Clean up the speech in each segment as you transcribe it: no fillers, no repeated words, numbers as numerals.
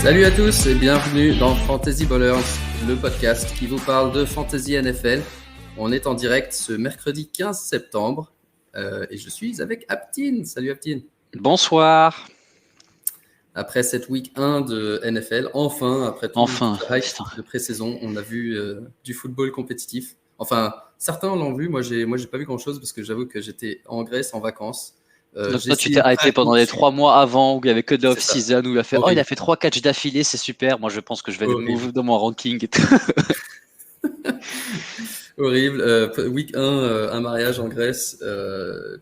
Salut à tous et bienvenue dans Fantasy Ballers, le podcast qui vous parle de Fantasy NFL. On est en direct ce mercredi 15 septembre et je suis avec Aptine. Salut Aptine. Bonsoir. Après cette week 1 de NFL, après toute la hype de pré-saison, on a vu du football compétitif. Enfin, certains l'ont vu, moi j'ai pas vu grand-chose parce que j'avoue que j'étais en Grèce en vacances. Donc toi, tu t'es hypé pendant les 3 mois avant où il n'y avait que de off-season, où il a fait il a fait 3 catchs d'affilée, c'est super. Moi, je pense que je vais le move dans mon ranking. Et tout. Horrible. Week 1, un mariage en Grèce,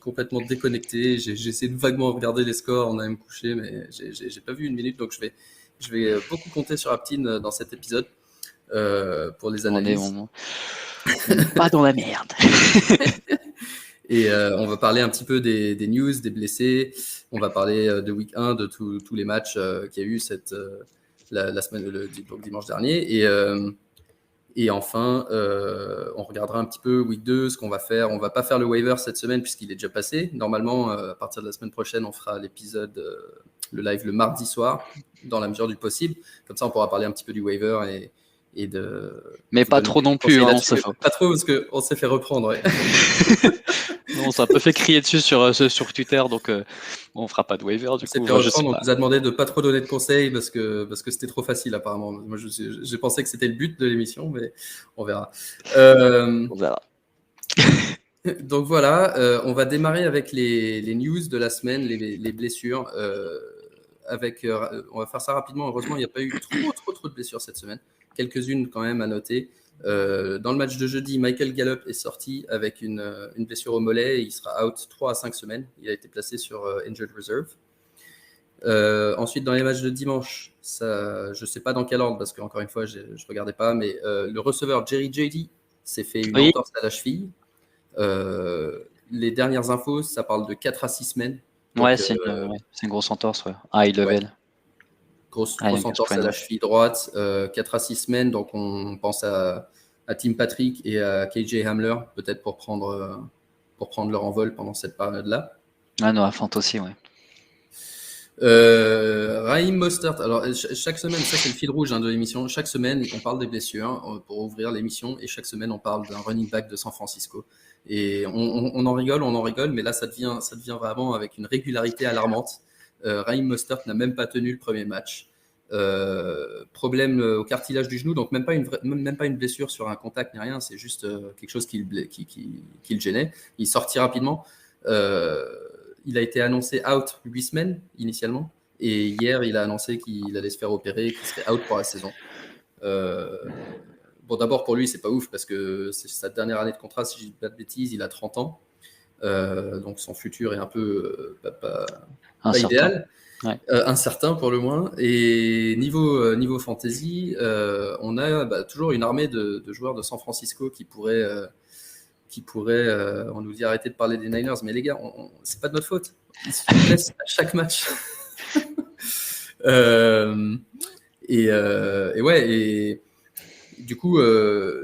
complètement déconnecté. J'ai essayé de vaguement regarder les scores, on a même couché, mais j'ai pas vu une minute, donc je vais beaucoup compter sur Aptine dans cet épisode pour les analyses. On n'est pas dans la merde. Et on va parler un petit peu des news, des blessés. On va parler de week 1, de tous les matchs qu'il y a eu la semaine, donc dimanche dernier. Et enfin, on regardera un petit peu week 2, ce qu'on va faire. On va pas faire le waiver cette semaine puisqu'il est déjà passé. Normalement, à partir de la semaine prochaine, on fera l'épisode, le live le mardi soir, dans la mesure du possible. Comme ça, on pourra parler un petit peu du waiver et de... Mais pas trop non plus. Pas trop parce qu'on s'est fait reprendre. Ouais. On s'est un peu fait crier dessus sur Twitter, donc on fera pas de waiver du coup. On vous a demandé de pas trop donner de conseils parce que c'était trop facile apparemment. Moi, j'ai pensé que c'était le but de l'émission, mais on verra. On verra. Donc voilà, on va démarrer avec les news de la semaine, les blessures. On va faire ça rapidement. Heureusement, il n'y a pas eu trop de blessures cette semaine. Quelques-unes quand même à noter. Dans le match de jeudi, Michael Gallup est sorti avec une blessure au mollet et il sera out 3 à 5 semaines. Il a été placé sur Injured Reserve. Ensuite, dans les matchs de dimanche, je ne sais pas dans quel ordre parce qu'encore une fois, je ne regardais pas, mais le receveur Jerry Jeudy s'est fait une entorse à la cheville. Les dernières infos, ça parle de 4 à 6 semaines. Donc, c'est une grosse entorse, high level. Ouais. Grosse entorse à la cheville droite, 4 à 6 semaines. Donc, on pense à Tim Patrick et à KJ Hamler, peut-être pour prendre leur envol pendant cette période-là. Ah non, à Fant aussi, ouais. Raheem Mostert. Alors, chaque semaine, ça c'est le fil rouge de l'émission. Chaque semaine, on parle des blessures pour ouvrir l'émission et chaque semaine, on parle d'un running back de San Francisco. Et on en rigole, mais là, ça devient vraiment avec une régularité alarmante. Raheem Mostert n'a même pas tenu le premier match. Problème au cartilage du genou, donc même pas une blessure sur un contact ni rien, c'est juste quelque chose qui le gênait. Il sortit rapidement. Il a été annoncé out 8 semaines initialement, et hier il a annoncé qu'il allait se faire opérer, qu'il serait out pour la saison. Bon, d'abord pour lui c'est pas ouf parce que c'est sa dernière année de contrat, si je dis pas de bêtises, il a 30 ans, donc son futur est un peu pas idéal. Ouais. Incertain pour le moins. Et niveau fantasy, on a toujours une armée de joueurs de San Francisco qui pourraient on nous dit arrêter de parler des Niners, mais les gars, c'est pas de notre faute. Ils se blessent à chaque match. Et du coup,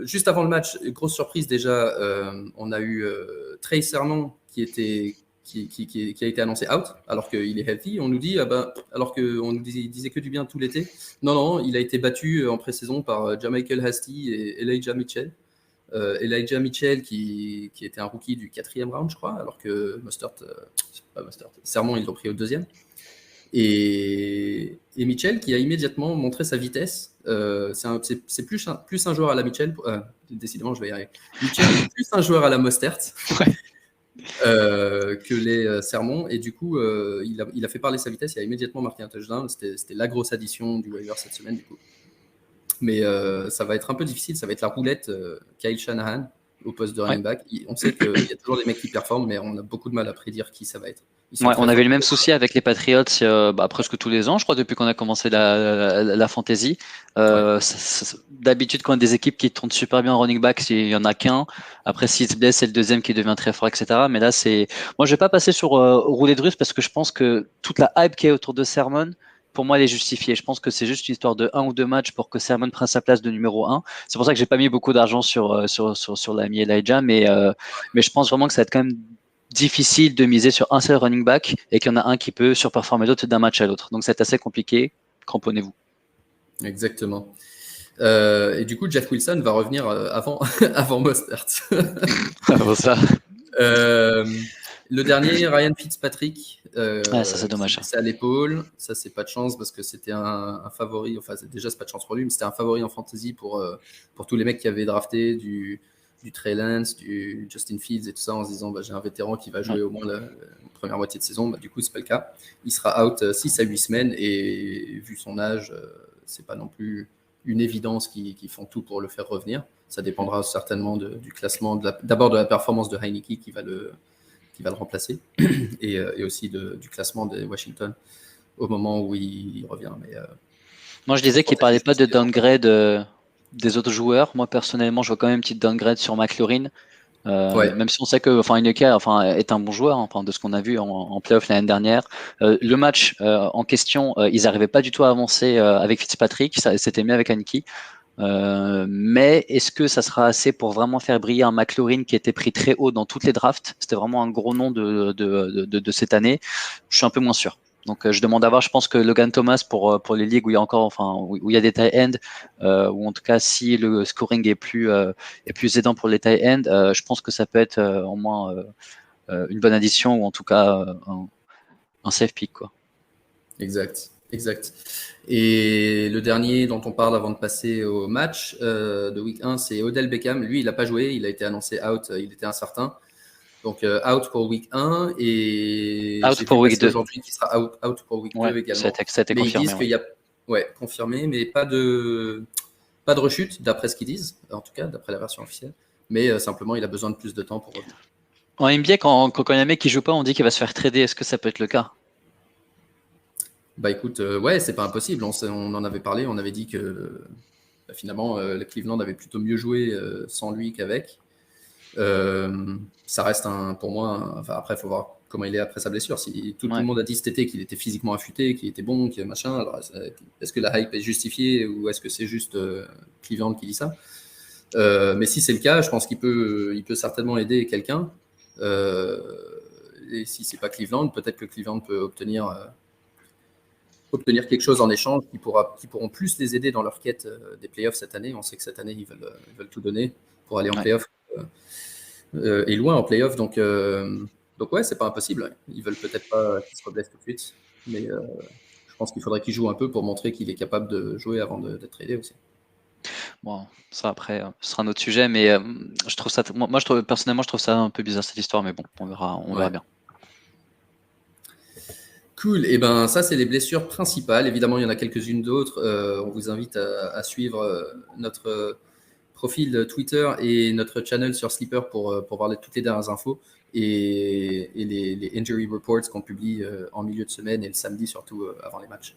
juste avant le match, grosse surprise déjà, on a eu Trey Sermon qui a été annoncé out, alors qu'il est healthy. On nous dit, alors qu'on nous disait que du bien tout l'été. Non, il a été battu en pré-saison par Jermichael Hasty et Elijah Mitchell. Elijah Mitchell qui était un rookie du 4e round, je crois, alors que Sermon, ils l'ont pris au 2e. Et Mitchell qui a immédiatement montré sa vitesse. C'est plus un joueur à la Mitchell. Décidément, je vais y arriver. Mitchell est plus un joueur à la Mostert. Que les Sermons, et du coup il a fait parler sa vitesse, il a immédiatement marqué un touchdown. C'était la grosse addition du waiver cette semaine du coup, mais ça va être un peu difficile, ça va être la roulette Kyle Shanahan au poste de running back. On sait qu'il y a toujours des mecs qui performent, mais on a beaucoup de mal à prédire qui ça va être. On avait le même souci avec les Patriots presque tous les ans, je crois, depuis qu'on a commencé la fantasy. D'habitude, quand il y a des équipes qui tournent super bien en running back, il y en a qu'un. Après, s'il se blesse, c'est le deuxième qui devient très fort, etc. Mais là, moi, je vais pas passer sur rouler de russe parce que je pense que toute la hype qui est autour de Sermon, pour moi, elle est justifiée. Je pense que c'est juste une histoire de 1 ou 2 matchs pour que Sermon prenne sa place de numéro 1. C'est pour ça que j'ai pas mis beaucoup d'argent sur l'ami Elijah, mais je pense vraiment que ça va être quand même difficile de miser sur un seul running back et qu'il y en a un qui peut surperformer l'autre d'un match à l'autre. Donc c'est assez compliqué. Cramponnez-vous. Exactement. Et du coup, Jeff Wilson va revenir avant, avant Mostert. Ça. Le dernier, Ryan Fitzpatrick, Ça c'est dommage. c'est à l'épaule. Ça, c'est pas de chance parce que c'était un favori. Enfin, déjà, c'est pas de chance pour lui, mais c'était un favori en fantasy pour tous les mecs qui avaient drafté du Trey Lance, du Justin Fields et tout ça en se disant j'ai un vétéran qui va jouer au moins la première moitié de saison. Du coup, c'est pas le cas. Il sera out 6 à 8 semaines et vu son âge, c'est pas non plus une évidence qu'ils font tout pour le faire revenir. Ça dépendra certainement du classement, d'abord de la performance de Heineke qui va le remplacer, et aussi du classement de Washington au moment où il revient. Mais, Moi, je disais qu'il ne parlait pas de downgrade des autres joueurs. Moi, personnellement, je vois quand même une petite downgrade sur McLaurin. Même si on sait que Heineke est un bon joueur, de ce qu'on a vu en playoff l'année dernière. Le match en question, ils n'arrivaient pas du tout à avancer avec Fitzpatrick, c'était mieux avec Heineke. Mais est-ce que ça sera assez pour vraiment faire briller un McLaurin qui était pris très haut dans toutes les drafts? C'était vraiment un gros nom de cette année. Je suis un peu moins sûr. Donc je demande à voir. Je pense que Logan Thomas pour les ligues où il y a encore, où il y a des tight ends, ou en tout cas si le scoring est plus aidant pour les tight ends, je pense que ça peut être au moins une bonne addition ou en tout cas un safe pick quoi. Exact. Et le dernier dont on parle avant de passer au match de Week 1, c'est Odell Beckham. Lui, il n'a pas joué, il a été annoncé out, il était incertain. Donc out pour Week 1, et out pour Week 2 aujourd'hui qui sera out pour Week 2 également. Ça a été confirmé. Ils disent qu'il y a confirmé, mais pas de rechute d'après ce qu'ils disent, en tout cas d'après la version officielle. Mais simplement, il a besoin de plus de temps pour revenir. En NBA, quand il y a un mec qui joue pas, on dit qu'il va se faire trader. Est-ce que ça peut être le cas? Écoute, c'est pas impossible. On en avait parlé, on avait dit que finalement, le Cleveland avait plutôt mieux joué sans lui qu'avec. Ça reste pour moi, après, il faut voir comment il est après sa blessure. Si tout le monde a dit cet été qu'il était physiquement affûté, qu'il était bon, qu'il machin, alors est-ce que la hype est justifiée ou est-ce que c'est juste Cleveland qui dit ça? Mais si c'est le cas, je pense qu'il peut certainement aider quelqu'un. Et si c'est pas Cleveland, peut-être que Cleveland peut obtenir quelque chose en échange qui pourront plus les aider dans leur quête des playoffs cette année. On sait que cette année, ils veulent tout donner pour aller en playoffs et loin en playoffs. Donc c'est pas impossible. Ils veulent peut-être pas qu'il se reblesse tout de suite, mais je pense qu'il faudrait qu'il joue un peu pour montrer qu'il est capable de jouer avant d'être aidé aussi. Bon, ça après, ce sera un autre sujet, mais je trouve ça, personnellement, je trouve ça un peu bizarre cette histoire, mais bon, on verra bien. Cool. Et ça c'est les blessures principales. Évidemment, il y en a quelques-unes d'autres. On vous invite à suivre notre profil Twitter et notre channel sur Sleeper pour voir toutes les dernières infos et les injury reports qu'on publie en milieu de semaine et le samedi surtout avant les matchs.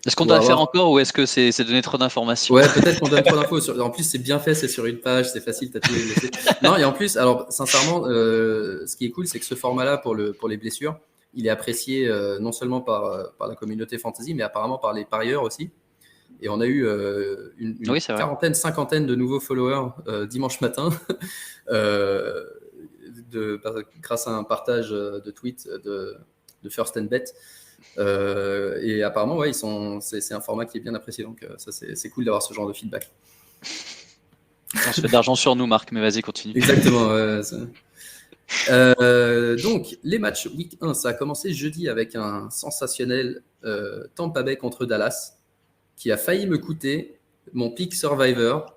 Est-ce qu'on doit le faire encore ou est-ce que c'est donner trop d'informations? Ouais, peut-être qu'on donne trop d'infos. En plus, c'est bien fait, c'est sur une page, c'est facile, t'as tout laissé. Non, et en plus, alors sincèrement, ce qui est cool, c'est que ce format-là pour les blessures, il est apprécié non seulement par la communauté fantasy, mais apparemment par les parieurs aussi. Et on a eu une quarantaine, cinquantaine de nouveaux followers dimanche matin grâce à un partage de tweets de First and Bet. Et apparemment, c'est un format qui est bien apprécié. Donc, ça, c'est cool d'avoir ce genre de feedback. On se fait de l'argent sur nous, Marc, mais vas-y, continue. Exactement. Donc, les matchs Week 1, ça a commencé jeudi avec un sensationnel Tampa Bay contre Dallas qui a failli me coûter mon pick Survivor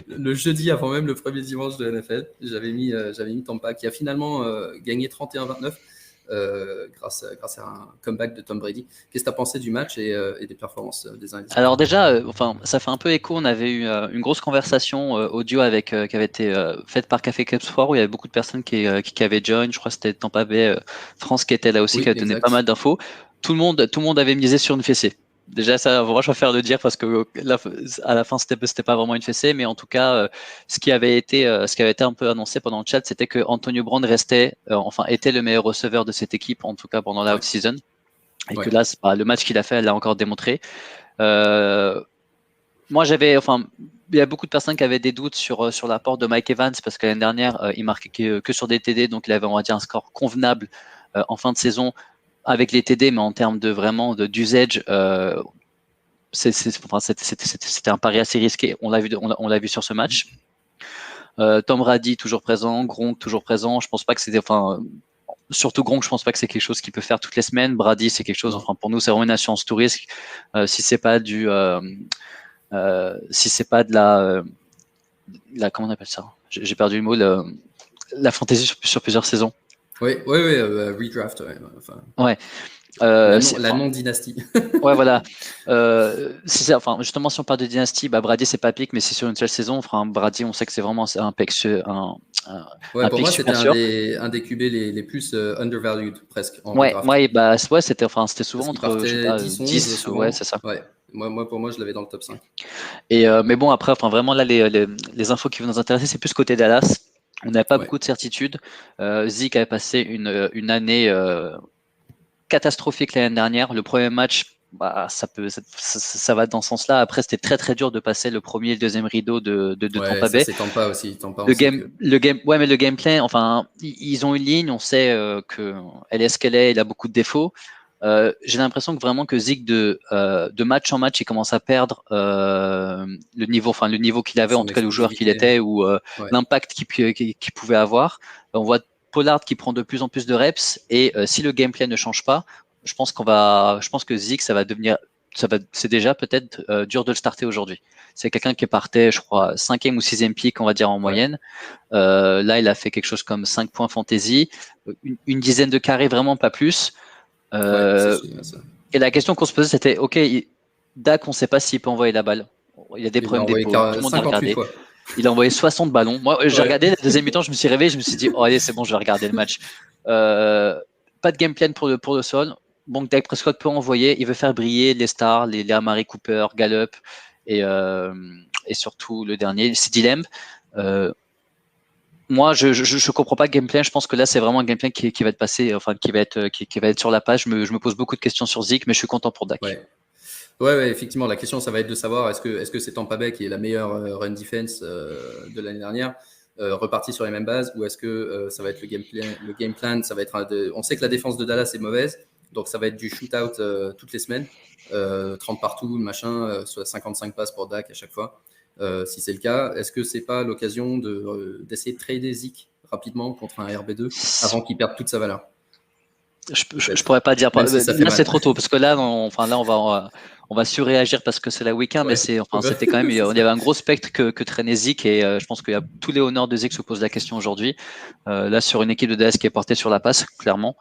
le jeudi avant même le premier dimanche de NFL. J'avais mis Tampa qui a finalement gagné 31-29 grâce à un comeback de Tom Brady. Qu'est-ce que tu as pensé du match et des performances des uns et des autres? Alors déjà, ça fait un peu écho. On avait eu une grosse conversation audio qui avait été faite par Café Club Sport où il y avait beaucoup de personnes qui avaient join. Je crois que c'était Tampa Bay France qui était là aussi, qui a donné pas mal d'infos. Tout le monde avait misé sur une fessée. Déjà, ça, moi, je préfère le dire parce que à la fin, c'était pas vraiment une fessée, mais en tout cas, ce qui avait été un peu annoncé pendant le chat, c'était que Antonio Brown était le meilleur receveur de cette équipe, en tout cas pendant la off-season, et que là, le match qu'il a fait, elle l'a encore démontré. Moi, il y a beaucoup de personnes qui avaient des doutes sur l'apport de Mike Evans parce que l'année dernière, il marquait que sur des TD, donc il avait, on va dire, un score convenable en fin de saison avec les TD, mais en termes de vraiment d'usage, c'était un pari assez risqué. On l'a vu sur ce match. Tom Brady toujours présent, Gronk toujours présent. Je pense pas que c'était, surtout Gronk, je pense pas que c'est quelque chose qu'il peut faire toutes les semaines. Brady, c'est quelque chose, pour nous, c'est vraiment une assurance tout risque. Si c'est pas de la, comment on appelle ça? J'ai perdu le mot, la fantasy sur plusieurs saisons. Oui, redraft. Ouais. La non-dynastie. Ouais, voilà. Justement, si on parle de dynastie, Brady, c'est pas pique, mais c'est sur une seule saison. Brady, on sait que c'est vraiment un pick pour moi, c'était un des QB les plus undervalued, presque, en redraft. C'était souvent entre 10, ouais, c'est ça. Ouais. Pour moi, je l'avais dans le top 5. Mais bon, après, vraiment, là, les infos qui vont nous intéresser, c'est plus côté Dallas. On n'avait pas beaucoup de certitudes. Zeke avait passé une année catastrophique l'année dernière. Le premier match, ça va dans ce sens-là. Après, c'était très très dur de passer le premier et le deuxième rideau de Tampa Bay. C'est Tampa aussi. Mais le gameplay, ils ont une ligne. On sait que elle est ce qu'elle est. Il a beaucoup de défauts. J'ai l'impression que vraiment que Zeke de match en match, il commence à perdre le niveau qu'il avait, en tout cas le joueur qu'il était, ou l'impact qu'il pouvait avoir. On voit Pollard qui prend de plus en plus de reps, et si le gameplay ne change pas, je pense que Zeke, c'est déjà peut-être dur de le starter aujourd'hui. C'est quelqu'un qui partait, je crois, 5e ou 6e pick, on va dire, en moyenne. Là, il a fait quelque chose comme 5 points fantasy, une dizaine de carrés, vraiment pas plus. Et la question qu'on se posait, c'était, ok, Dak, on ne sait pas s'il peut envoyer la balle. Il a des problèmes d'épaule, tout le monde a regardé. Il a envoyé 60 ballons. Moi, j'ai regardé la deuxième mi-temps, je me suis réveillé, je me suis dit, oh allez, c'est bon, je vais regarder le match. Pas de game plan pour le sol. Bon, Dak Prescott peut envoyer, il veut faire briller les stars, les Amari Cooper, Gallup, et surtout le dernier, CD Lamb. Moi, je comprends pas le gameplay. Je pense que là, c'est vraiment un gameplay qui va être passé, qui va être sur la page. Je me pose beaucoup de questions sur Zeke, mais je suis content pour Dak. Ouais, effectivement, la question, ça va être de savoir est-ce que c'est Tampa Bay qui est la meilleure run defense de l'année dernière, reparti sur les mêmes bases, ou est-ce que ça va être le game plan, ça va être on sait que la défense de Dallas est mauvaise, donc ça va être du shootout toutes les semaines, 30 partout, machin, soit 55 passes pour Dak à chaque fois. Si c'est le cas, est-ce que c'est pas l'occasion d'essayer de trader Zeke rapidement contre un RB2 avant qu'il perde toute sa valeur? Je pourrais pas dire. Là, c'est trop tôt, parce que là, on va surréagir parce que c'est la week-end, mais c'était quand même, il y avait un gros spectre que traînait Zeke, et je pense qu'il y a tous les honneurs de Zeke se posent la question aujourd'hui. Là, sur une équipe de Dallas qui est portée sur la passe, clairement.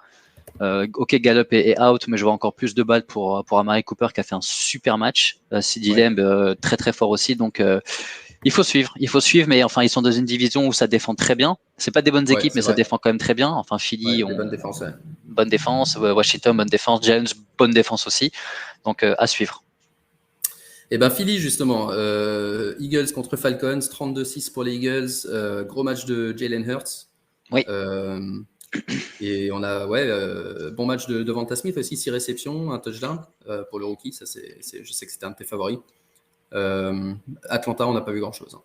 Ok, Gallup est out, mais je vois encore plus de balles pour Amari Cooper qui a fait un super match. CD Lamb, très très fort aussi. Donc il faut suivre, mais ils sont dans une division où ça défend très bien. C'est pas des bonnes équipes, mais ça défend quand même très bien. Philly, bonne défense, Washington, bonne défense, Giants, bonne défense aussi. Donc à suivre. Et Philly, justement, Eagles contre Falcons, 32-6 pour les Eagles, gros match de Jalen Hurts. Oui. Et on a bon match de Devonta Smith aussi, 6 réceptions, un touchdown pour le rookie. Ça, je sais que c'était un de tes favoris. Atlanta, on n'a pas vu grand-chose.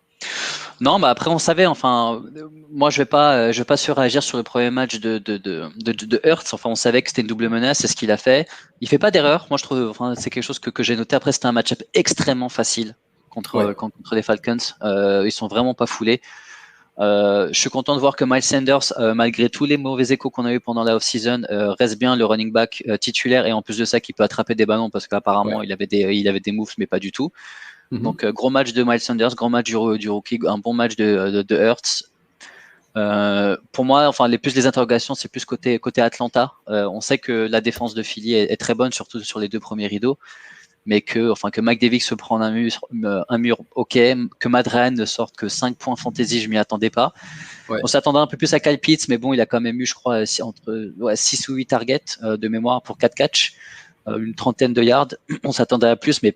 Non, après on savait. Moi je vais pas surréagir sur le premier match de Hurts. On savait que c'était une double menace, c'est ce qu'il a fait. Il fait pas d'erreur. Moi je trouve, c'est quelque chose que j'ai noté. Après c'était un match-up extrêmement facile contre les Falcons. Ils sont vraiment pas foulés. Je suis content de voir que Miles Sanders, malgré tous les mauvais échos qu'on a eu pendant la off-season, reste bien le running back titulaire, et en plus de ça, qui peut attraper des ballons, parce qu'apparemment il avait des moves, mais pas du tout. Donc gros match de Miles Sanders, gros match du rookie, un bon match de Hurts. Pour moi, les interrogations, c'est plus côté Atlanta. On sait que la défense de Philly est très bonne, surtout sur les deux premiers rideaux, mais que McDavid se prenne un mur, ok, que Matt Ryan ne sorte que 5 points fantasy, je m'y attendais pas. On s'attendait un peu plus à Kyle Pitts, mais bon, il a quand même eu, je crois, entre 6 ou 8 targets de mémoire pour 4 catchs. Une trentaine de yards. On s'attendait à plus, mais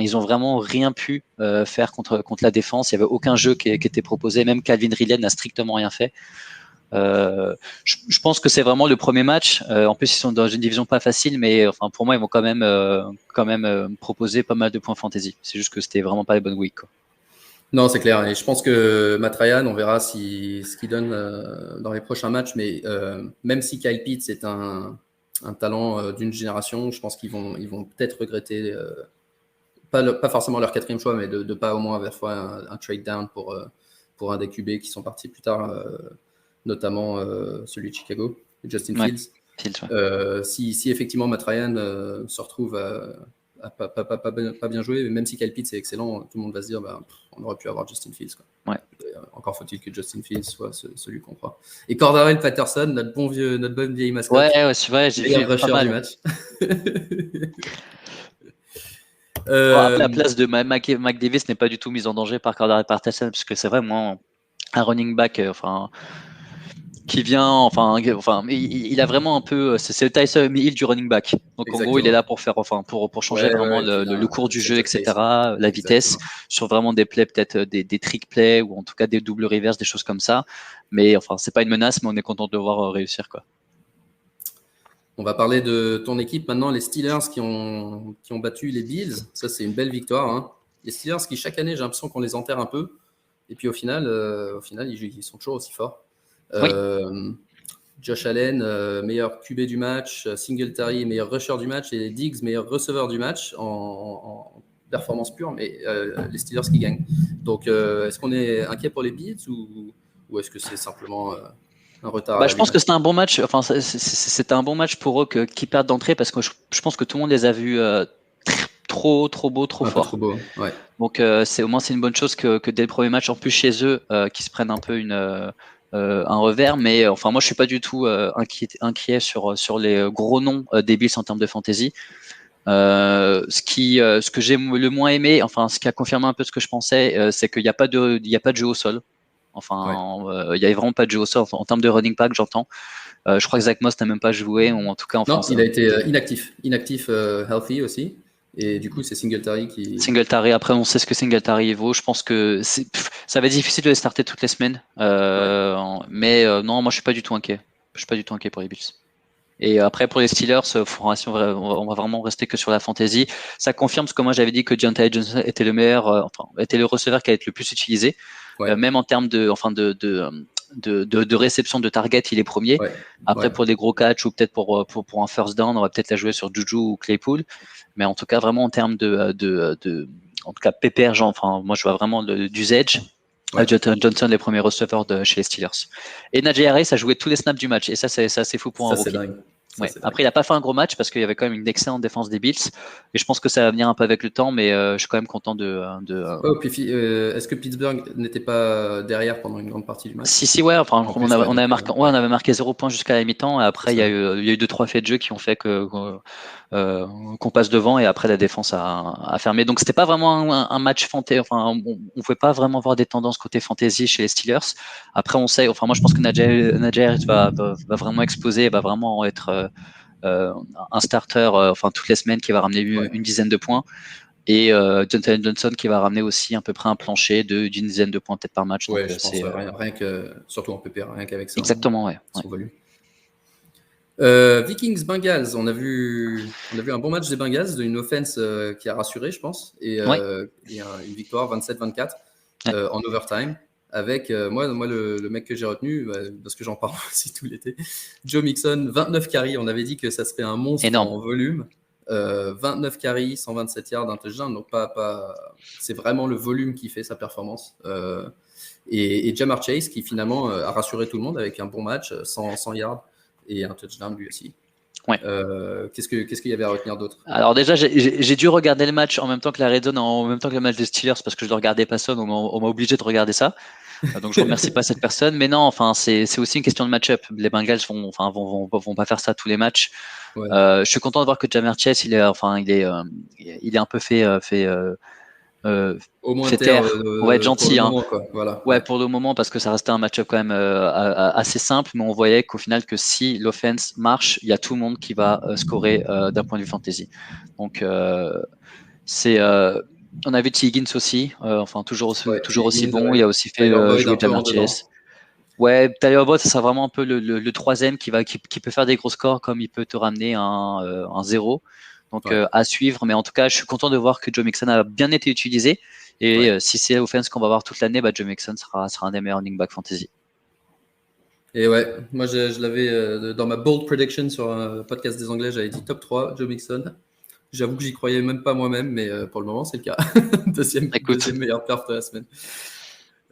ils ont vraiment rien pu faire contre la défense. Il n'y avait aucun jeu qui était proposé. Même Calvin Ridley n'a strictement rien fait. Je pense que c'est vraiment le premier match. En plus, ils sont dans une division pas facile, mais pour moi, ils vont quand même proposer pas mal de points fantasy. C'est juste que c'était vraiment pas les bonnes weeks, quoi. Non, c'est clair. Et je pense que Matt Ryan, on verra ce qu'il donne dans les prochains matchs. Mais même si Kyle Pitts est un talent d'une génération, je pense qu'ils vont peut-être regretter pas forcément leur 4e choix, mais de pas au moins avoir fait un trade down pour un des QB qui sont partis plus tard, notamment celui de Chicago, Justin Fields. Si effectivement Matt Ryan se retrouve à pas bien jouer, même si Kyle Pitts est excellent, tout le monde va se dire on aurait pu avoir Justin Fields. Ouais. Encore faut-il que Justin Fields soit celui qu'on croit. Et Cordarrelle Patterson, notre bonne vieille mascotte. Ouais, c'est vrai, j'ai vu pas mal du match. Après, la place de Mac Davis n'est pas du tout mise en danger par Cordarrelle Patterson, parce que c'est vraiment un running back, qui vient, il a vraiment un peu, c'est le Tyson Hill du running back. Donc Exactement. en gros, il est là pour faire, pour changer vraiment le cours du jeu, etc., la vitesse, sur vraiment des plays, peut-être des trick plays ou en tout cas des doubles reverse, des choses comme ça. Mais c'est pas une menace, mais on est content de le voir réussir, quoi. On va parler de ton équipe maintenant, les Steelers qui ont battu les Bills. Ça, c'est une belle victoire, hein. Les Steelers qui, chaque année, j'ai l'impression qu'on les enterre un peu. Et puis au final, ils sont toujours aussi forts. Oui. Josh Allen, meilleur QB du match, Singletary, meilleur rusher du match, et Diggs, meilleur receveur du match en performance pure, mais les Steelers qui gagnent. Donc, est-ce qu'on est inquiet pour les Bills ou est-ce que c'est simplement un retard je pense que c'était un bon match. C'était un bon match pour eux qui perdent d'entrée parce que je pense que tout le monde les a vus trop beaux, trop forts. Trop beau, ouais. Donc, au moins, c'est une bonne chose que dès le premier match, en plus chez eux, qu'ils se prennent un peu un revers. Mais moi, je suis pas du tout inquiet sur les gros noms des Bills en termes de fantasy. Ce que j'ai le moins aimé, ce qui a confirmé un peu ce que je pensais, c'est qu'il n'y a pas de jeu au sol. Il n'y avait vraiment pas de jeu au sol en termes de running back, j'entends. Je crois que Zach Moss n'a même pas joué, ou en tout cas non, il a été inactif healthy aussi. Et du coup, c'est Singletary qui. Singletary, après, on sait ce que Singletary vaut. Je pense que ça va être difficile de les starter toutes les semaines. Mais non, moi, je suis pas du tout inquiet. Je suis pas du tout inquiet pour les Bills. Et après, pour les Steelers, on va vraiment rester que sur la fantasy. Ça confirme ce que moi j'avais dit que Deontay Johnson était le meilleur, était le receveur qui allait être le plus utilisé. Même en termes de réception de target, il est premier. Après, pour des gros catchs ou peut-être pour un first down, on va peut-être la jouer sur Juju ou Claypool. Mais en tout cas, vraiment en termes en tout cas, PPR, moi je vois vraiment du edge. Johnson, les premiers receveurs chez les Steelers. Et Najee Harris a joué tous les snaps du match. Et ça, c'est assez fou pour un rookie. Après, il n'a pas fait un gros match parce qu'il y avait quand même une excellente défense des Bills. Et je pense que ça va venir un peu avec le temps, mais je suis quand même content est-ce que Pittsburgh n'était pas derrière pendant une grande partie du match? Si, ouais. On avait marqué 0 points jusqu'à la mi-temps. Et après, il y a eu 2-3 faits de jeu qui ont fait qu'on passe devant et après la défense a fermé. Donc, c'était pas vraiment un match fantasy. On pouvait pas vraiment voir des tendances côté fantasy chez les Steelers. Après, on sait. Moi, je pense que Najee Harris va vraiment exploser, va vraiment être un starter toutes les semaines qui va ramener une dizaine de points et Johnson Johnson qui va ramener aussi à peu près un plancher d'une dizaine de points peut-être par match. Ouais, je pense rien que surtout en PPR, rien qu'avec ça. Exactement, Vikings Bengals, on a vu un bon match des Bengals, une offense qui a rassuré, je pense, et une victoire 27-24 en overtime. Avec moi le mec que j'ai retenu, parce que j'en parle aussi tout l'été, Joe Mixon, 29 carries. On avait dit que ça serait un monstre en volume. 29 carries, 127 yards, un touchdown. Donc c'est vraiment le volume qui fait sa performance. Et Ja'Marr Chase qui finalement a rassuré tout le monde avec un bon match, 100 yards et un touchdown lui aussi. Qu'est-ce qu'il y avait à retenir d'autre? Alors déjà, j'ai dû regarder le match en même temps que la Red Zone, en même temps que le match des Steelers parce que je ne le regardais pas seul. On m'a obligé de regarder ça. Donc je remercie pas cette personne, mais non, c'est aussi une question de match-up. Les Bengals vont pas faire ça tous les matchs. Je suis content de voir que Ja'Marr Chase, il est un peu fait au moins taire. On va être gentil, pour le moment, quoi. Voilà. Pour le moment, parce que ça restait un match-up quand même assez simple, mais on voyait qu'au final, que si l'offense marche, il y a tout le monde qui va scorer d'un point de vue fantasy. Donc on a vu T. Higgins aussi, toujours aussi bon. Il a aussi fait jouer Ja'Marr Chase. Tyler Boyd, ça sera vraiment un peu le troisième qui peut faire des gros scores comme il peut te ramener un 0. Donc à suivre, mais en tout cas, je suis content de voir que Joe Mixon a bien été utilisé. Et si c'est l'offense qu'on va voir toute l'année, Joe Mixon sera un des meilleurs running back fantasy. Et moi je l'avais dans ma bold prediction sur un podcast des Anglais, j'avais dit top 3, Joe Mixon. J'avoue que j'y croyais même pas moi-même, mais pour le moment, c'est le cas. deuxième meilleure perf de la semaine.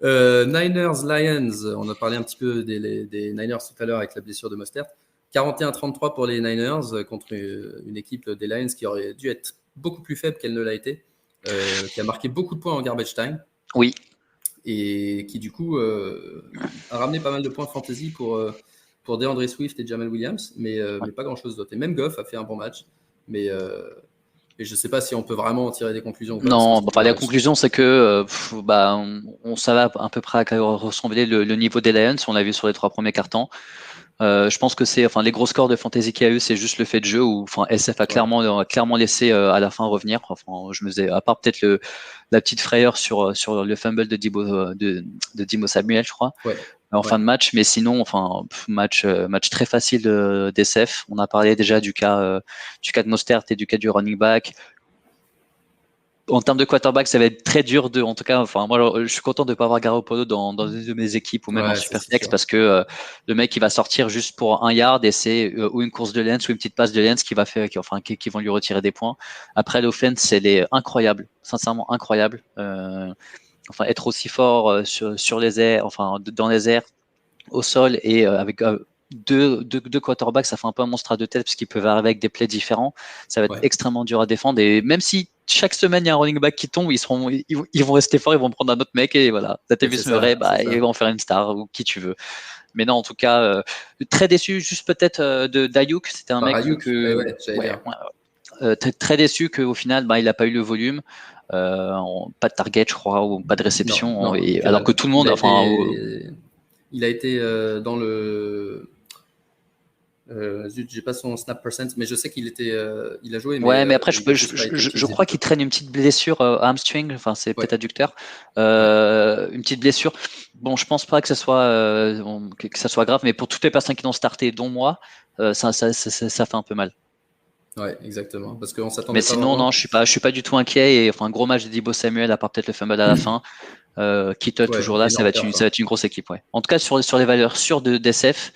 Niners, Lions, on a parlé un petit peu des Niners tout à l'heure avec la blessure de Mostert. 41-33 pour les Niners contre une équipe des Lions qui aurait dû être beaucoup plus faible qu'elle ne l'a été, qui a marqué beaucoup de points en garbage time. Oui. Et qui du coup a ramené pas mal de points fantasy pour DeAndre Swift et Jamal Williams, mais pas grand-chose d'autre. Et même Goff a fait un bon match, mais je ne sais pas si on peut vraiment en tirer des conclusions ou pas. Non, la conclusion, c'est que on savait à peu près à quoi ressemblait le niveau des Lions. On l'a vu sur les 3 premiers quarts-temps. Je pense que les gros scores de fantasy qu'il y a eu, c'est juste le fait de jeu où SF a clairement laissé à la fin revenir. Je me faisais, à part peut-être la petite frayeur sur le fumble de Deebo Samuel, je crois, en fin de match. Mais sinon, match très facile d'SF. On a parlé déjà du cas de Mostert et du cas du running back. En termes de quarterback, ça va être très dur en tout cas, moi, je suis content de ne pas avoir Garoppolo dans une de mes équipes ou même en Superflex parce que le mec, il va sortir juste pour 1 yard et c'est ou une course de Lens ou une petite passe de Lens qui vont lui retirer des points. Après, l'offense, elle est incroyable, sincèrement incroyable. Être aussi fort sur les airs, dans les airs, au sol et avec deux quarterbacks, ça fait un peu un monstre à 2 têtes parce qu'ils peuvent arriver avec des plays différents. Ça va être extrêmement dur à défendre et même si chaque semaine il y a un running back qui tombe, ils vont rester forts, ils vont prendre un autre mec et voilà. Latavius Murray, ils vont faire une star ou qui tu veux. Mais non, en tout cas, très déçu juste peut-être d'Ayuk. C'était un mec très déçu qu'au final, il n'a pas eu le volume. Pas de target, je crois, ou pas de réception. Non, alors que tout le monde, il a été dans le. J'ai pas son snap percent, mais je sais qu'il a joué. Mais après, je crois qu'il traîne une petite blessure hamstring, c'est peut-être adducteur, une petite blessure. Bon, je pense pas que ça soit grave, mais pour toutes les personnes qui l'ont starté, dont moi, ça fait un peu mal. Ouais, exactement. Parce qu'on s'attendait. Mais sinon, non, je suis pas du tout inquiet. Et un gros match de Deebo Samuel, à part peut-être le fumble à la fin. Kittle toujours là, ça va être une grosse équipe. Ouais. En tout cas, sur les valeurs sûres d'SF,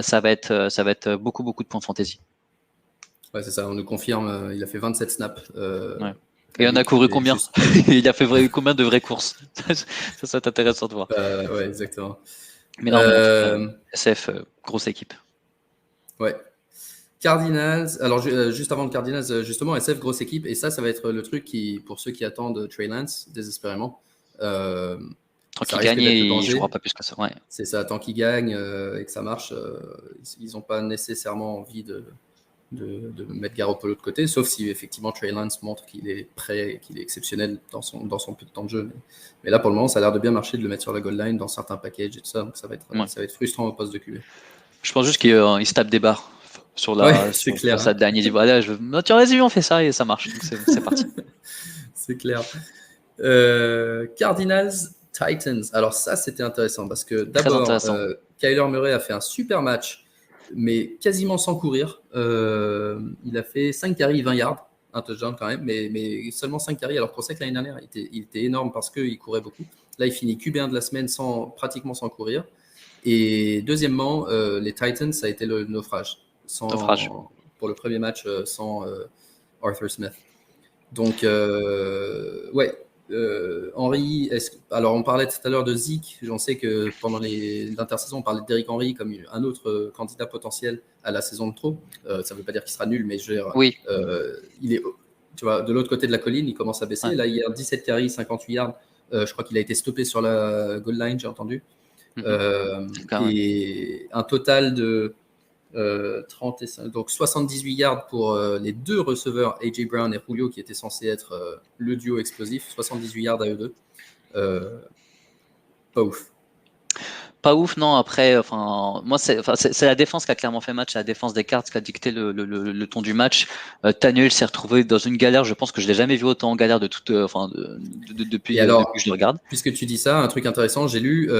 ça va être beaucoup de points de fantasy. Ouais, c'est ça, on nous confirme, il a fait 27 snaps. Et on a couru combien Il a fait combien de vraies courses Ça va être intéressant de voir. Ouais, exactement. Mais non, SF, grosse équipe. Ouais. Cardinals, alors juste avant le Cardinals, justement, SF, grosse équipe, et ça va être le truc pour ceux qui attendent Trey Lance désespérément. Tant qu'il gagne, il ne jouera pas plus que ça. Ouais. C'est ça, tant qu'il gagne et que ça marche, ils n'ont pas nécessairement envie de mettre Garoppolo de côté, sauf si effectivement Trey Lance montre qu'il est prêt, qu'il est exceptionnel dans son peu de temps de jeu. Mais là, pour le moment, ça a l'air de bien marcher de le mettre sur la goal line dans certains packages et tout ça, donc ça va être frustrant au poste de QB. Je pense juste qu'il se tape des barres sur sa dernière. Il dit voilà, tiens, vas-y, on fait ça et ça marche. Donc c'est parti. C'est clair. Cardinals, Titans. Alors ça, c'était intéressant parce que d'abord, Kyler Murray a fait un super match, mais quasiment sans courir. Il a fait 5 carries, 20 yards, un touchdown quand même, mais seulement 5 carries. Alors qu'on sait que l'année dernière, il était énorme parce qu'il courait beaucoup. Là, il finit QB1 de la semaine pratiquement sans courir. Et deuxièmement, les Titans, ça a été le naufrage. Pour le premier match sans Arthur Smith. Donc, Henry, alors on parlait tout à l'heure de Zeke. J'en sais que pendant l'intersaison, on parlait de Derrick Henry comme un autre candidat potentiel à la saison de trop. Ça ne veut pas dire qu'il sera nul, mais il est, tu vois, de l'autre côté de la colline, il commence à baisser. Ouais. Là, il y a 17 carries, 58 yards. Je crois qu'il a été stoppé sur la goal line, j'ai entendu. Et un total de 35, donc 78 yards pour les 2 receveurs, AJ Brown et Julio, qui étaient censés être le duo explosif. 78 yards à eux deux. Pas ouf. Pas ouf, non. Après, moi, c'est la défense qui a clairement fait match, la défense des Cards qui a dicté le ton du match. Tannehill s'est retrouvé dans une galère. Je pense que je l'ai jamais vu autant en galère depuis que je le regarde. Puisque tu dis ça, un truc intéressant, j'ai lu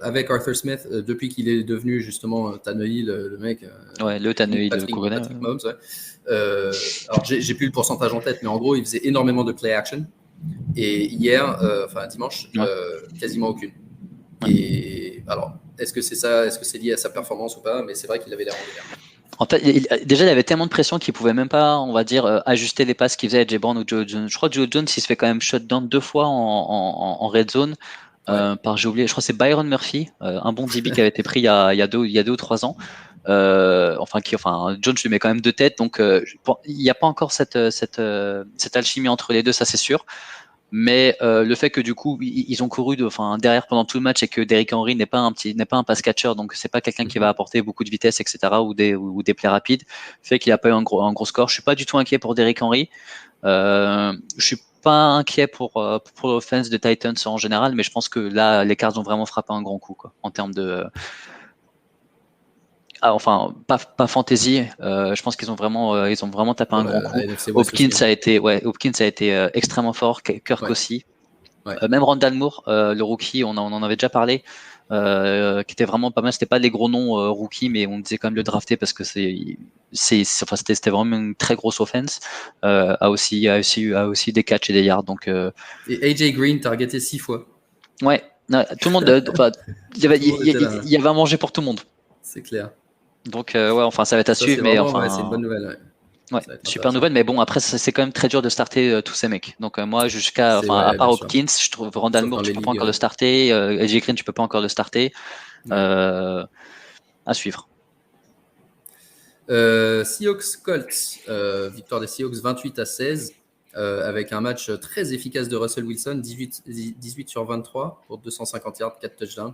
avec Arthur Smith depuis qu'il est devenu justement Tannehill, le mec. Le Tannehill de Patrick Mahomes. Alors j'ai plus le pourcentage en tête, mais en gros, il faisait énormément de play action. Et hier, dimanche, quasiment aucune. Et alors, est-ce que c'est ça, est-ce que c'est lié à sa performance ou pas? Mais c'est vrai qu'il avait l'air en galère. En fait, déjà, il avait tellement de pression qu'il pouvait même pas, on va dire, ajuster les passes qu'il faisait à Jay Brown ou Joe Jones. Je crois que Joe Jones, il se fait quand même shutdown 2 fois en red zone Ouais. par, j'ai oublié, je crois que c'est Byron Murphy, un bon DB qui avait été pris il y a 2 ou 3 ans. Enfin, Jones lui met quand même 2 têtes, donc il n'y a pas encore cette alchimie entre les deux, ça c'est sûr. Mais le fait que du coup ils ont couru derrière pendant tout le match et que Derrick Henry n'est pas un pass catcher, donc c'est pas quelqu'un qui va apporter beaucoup de vitesse, etc. ou des plays rapides, fait qu'il a pas eu un gros score. Je suis pas du tout inquiet pour Derrick Henry. Je suis pas inquiet pour l'offense de Titans en général, mais je pense que là les Cards ont vraiment frappé un grand coup quoi, en termes de pas fantasy. Je pense qu'ils ont vraiment tapé Pour un grand coup. la NFC West Hopkins aussi, hein. Hopkins a été extrêmement fort, Kirk Ouais. aussi. Ouais. Même Randall Moore, le rookie, on en avait déjà parlé, qui était vraiment pas mal. C'était pas des gros noms rookies, mais on disait quand même le drafter parce que c'était vraiment une très grosse offense. A aussi des catchs et des yards. Donc Et AJ Green targeté 6 fois. ouais, tout le monde, Tout le monde était là, il y avait à manger pour tout le monde. c'est clair. Donc ouais, enfin ça va être à Ça, suivre, c'est mais vraiment, ouais, c'est une enfin. bonne nouvelle. Ouais. Ouais, Ça va être super intéressant. nouvelle, mais bon, après, c'est quand même très dur de starter tous ces mecs. Donc, moi, C'est, à ouais, part bien sûr. Hopkins, je trouve Randall Sauf Moore, dans tu les peux pas ligues. encore le starter. AJ Green, tu peux pas encore le starter. Ouais. À suivre. Seahawks Colts, victoire des Seahawks 28-16, avec un match très efficace de Russell Wilson, 18 sur 23 pour 250 yards, 4 touchdowns.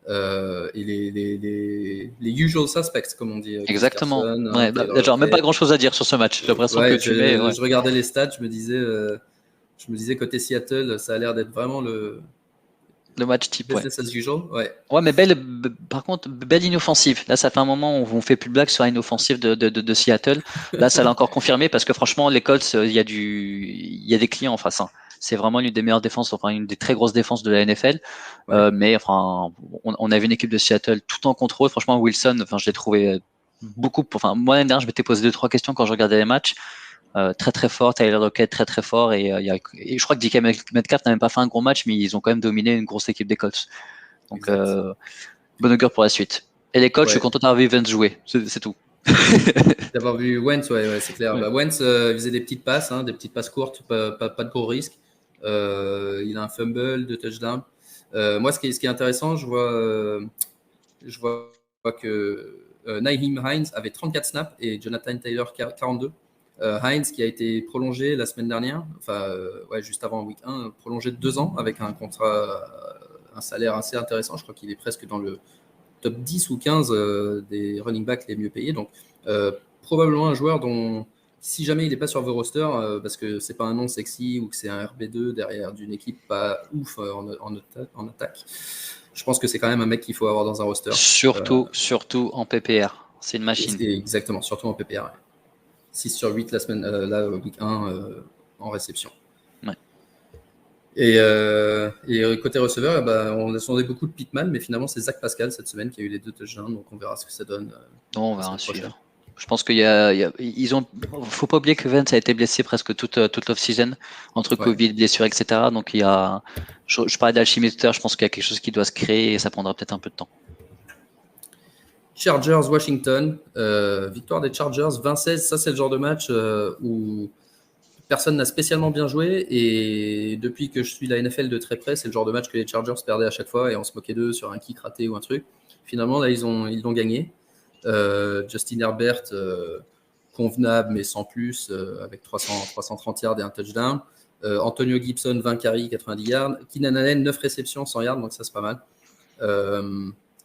Et les usual suspects, comme on dit, Chris Exactement. Carson, hein, Ouais, Taylor genre, même pas Lockett. grand chose à dire sur ce match. J'ai l'impression que Ouais, tu mets. Ouais. je regardais les stats, je me disais côté Seattle, ça a l'air d'être vraiment le Le match type, ouais. business as usual. Ouais. Ouais, mais par contre, belle inoffensive. Là, ça fait un moment où on fait plus de blagues sur la inoffensive de Seattle. Là, ça l'a encore confirmé parce que franchement, les Colts, il y a des clients en face, hein. C'est vraiment l'une des meilleures défenses, enfin une des très grosses défenses de la NFL. Ouais. Mais enfin, on avait une équipe de Seattle tout en contrôle. Franchement, Wilson, enfin, je l'ai trouvé beaucoup. Enfin, moi l'année dernière, je m'étais posé 2-3 questions quand je regardais les matchs. Très très fort, Tyler Lockett très très fort et je crois que DK Metcalf n'a même pas fait un gros match, mais ils ont quand même dominé une grosse équipe des Colts. Donc, Exact. bonne augure pour la suite. Et les coachs, je suis Ouais. content d'avoir vu Vance jouer. C'est tout. D'avoir vu Wentz, ouais, c'est clair. Ouais. Bah, Wentz faisait des petites passes, hein, des petites passes courtes, pas de gros risques. Il a un fumble, 2 touchdowns. Moi, ce qui est intéressant, je vois que Nyheim Hines avait 34 snaps et Jonathan Taylor 42. Hines qui a été prolongé la semaine dernière, ouais, juste avant week 1, prolongé de 2 ans avec un contrat, un salaire assez intéressant. Je crois qu'il est presque dans le top 10 ou 15 des running backs les mieux payés. Donc, probablement un joueur dont, si jamais il n'est pas sur vos rosters, parce que c'est pas un nom sexy ou que c'est un RB2 derrière d'une équipe pas ouf en attaque, je pense que c'est quand même un mec qu'il faut avoir dans un roster. Surtout en PPR. C'est une machine. Exactement, surtout en PPR. 6 sur 8 la semaine, là, week 1 en réception. Ouais. Et côté receveur, bah, on attendait beaucoup de Pittman, mais finalement, c'est Zach Pascal cette semaine qui a eu les 2 touchdowns, donc on verra ce que ça donne. Non, on verra suivre. Je pense faut pas oublier que Vance a été blessé presque toute l'off-season, entre Covid, blessure, etc. Donc je parlais d'alchimie tout à l'heure, je pense qu'il y a quelque chose qui doit se créer et ça prendra peut-être un peu de temps. Chargers Washington, victoire des Chargers 20-16. Ça, c'est le genre de match où personne n'a spécialement bien joué, et depuis que je suis la NFL de très près, c'est le genre de match que les Chargers perdaient à chaque fois et on se moquait d'eux sur un kick raté ou un truc. Finalement, là, ils l'ont gagné. Justin Herbert, convenable mais sans plus, avec 330 yards et un touchdown. Antonio Gibson, 20 carries, 90 yards. Keenan Allen, 9 réceptions, 100 yards, donc ça c'est pas mal.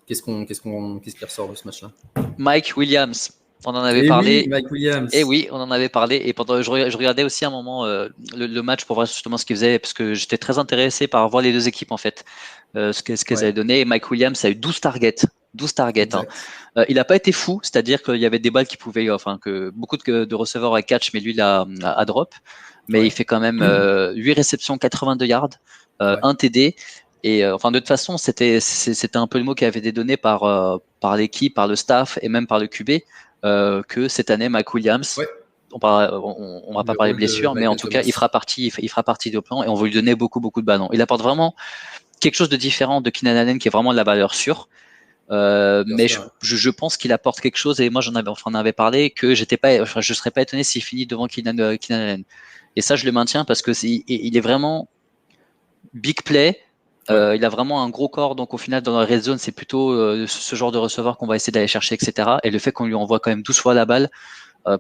Qu'est-ce qui ressort de ce match-là? Mike Williams, on en avait parlé. Oui, Mike Williams. Et oui, on en avait parlé. Et pendant, je regardais aussi un moment le match pour voir justement ce qu'ils faisaient, parce que j'étais très intéressé par voir les deux équipes en fait, ce qu'elles avaient donné. Et Mike Williams a eu 12 targets. 12 targets. Hein. Il n'a pas été fou, c'est-à-dire qu'il y avait des balles qui pouvaient, que beaucoup de receveurs à catch, mais lui il a drop. Mais il fait quand même 8 réceptions, 82 yards, un TD. Et de toute façon, c'était un peu le mot qui avait été donné par l'équipe, par le staff et même par le QB. Que cette année, Mike Williams, on va pas parler de blessure, mais en tout cas, il fera partie du plan et on va lui donner beaucoup de ballons. Il apporte vraiment quelque chose de différent de Keenan Allen, qui est vraiment de la valeur sûre. Mais sûr, je pense qu'il apporte quelque chose et moi on en avait parlé que je serais pas étonné s'il finit devant Keenan Allen. Et ça je le maintiens parce que il est vraiment big play. Il a vraiment un gros corps, donc au final dans la red zone c'est plutôt ce genre de receveur qu'on va essayer d'aller chercher, etc. Et le fait qu'on lui envoie quand même 12 fois la balle,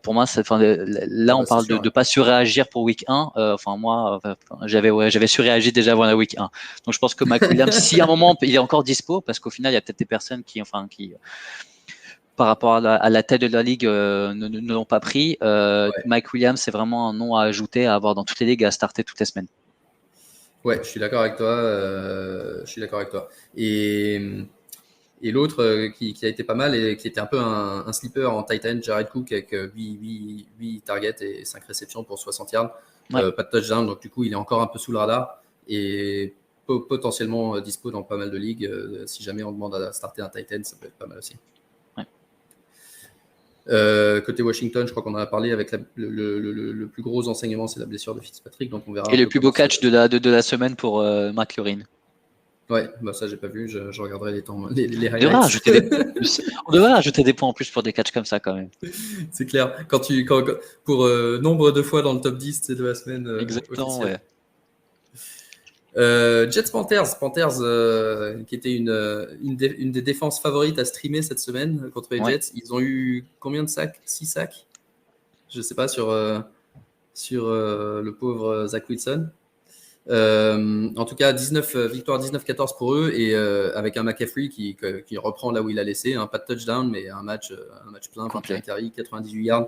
pour moi, là, on parle de pas surréagir pour week 1. Moi, j'avais surréagi déjà avant la week 1. Donc, je pense que Mike Williams, si à un moment il est encore dispo, parce qu'au final, il y a peut-être des personnes qui, par rapport à la tête de la ligue, ne l'ont pas pris. Mike Williams, c'est vraiment un nom à ajouter, à avoir dans toutes les ligues, à starter toutes les semaines. Ouais, je suis d'accord avec toi. Et l'autre qui a été pas mal et qui était un peu un sleeper en tight end, Jared Cook, avec 8 targets et 5 réceptions pour 60 yards. Pas de touchdown, donc du coup, il est encore un peu sous le radar et potentiellement dispo dans pas mal de ligues. Si jamais on demande à starter un tight end, ça peut être pas mal aussi. Côté Washington, je crois qu'on en a parlé avec le plus gros enseignement, c'est la blessure de Fitzpatrick. Donc on verra. Et le plus beau catch de la semaine pour McLaurin. Ouais, ça j'ai pas vu, je regarderai les highlights. On devrait rajouter des points en plus pour des catchs comme ça quand même. C'est clair. Pour nombre de fois dans le top 10 de la semaine Exactement, officielle. Jets Panthers qui était une des défenses favorites à streamer cette semaine contre les Jets. Ils ont eu combien de sacs? 6 sacs? Je sais pas, sur le pauvre Zach Wilson. En tout cas, victoire 19-14 pour eux et avec un McCaffrey qui reprend là où il a laissé, pas de touchdown, mais un match plein, 21 carries, 98 yards,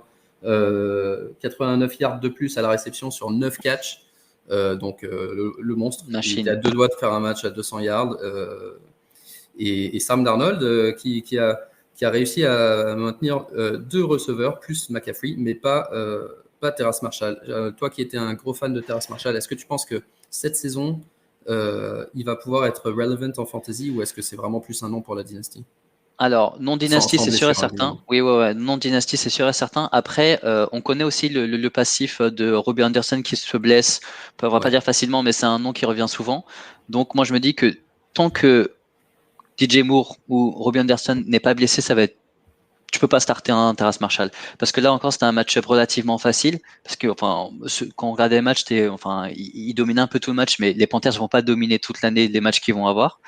89 yards de plus à la réception sur 9 catchs. Donc le monstre, il était à 2 doigts de faire un match à 200 yards. Et Sam Darnold qui a réussi à maintenir 2 receveurs plus McCaffrey, mais pas Terrace Marshall. Toi qui étais un gros fan de Terrace Marshall, est-ce que tu penses que cette saison, il va pouvoir être relevant en fantasy ou est-ce que c'est vraiment plus un nom pour la dynastie? Alors, non-dynastie, c'est sûr et certain. Oui, non-dynastie, c'est sûr et certain. Après, on connaît aussi le passif de Robbie Anderson qui se blesse. On ne va pas dire facilement, mais c'est un nom qui revient souvent. Donc, moi, je me dis que tant que DJ Moore ou Robbie Anderson n'est pas blessé, tu peux pas starter un Terrace Marshall parce que là encore c'était un match-up relativement facile parce que quand on regardait les matchs, ils dominaient un peu tout le match, mais les Panthers vont pas dominer toute l'année les matchs qu'ils vont avoir.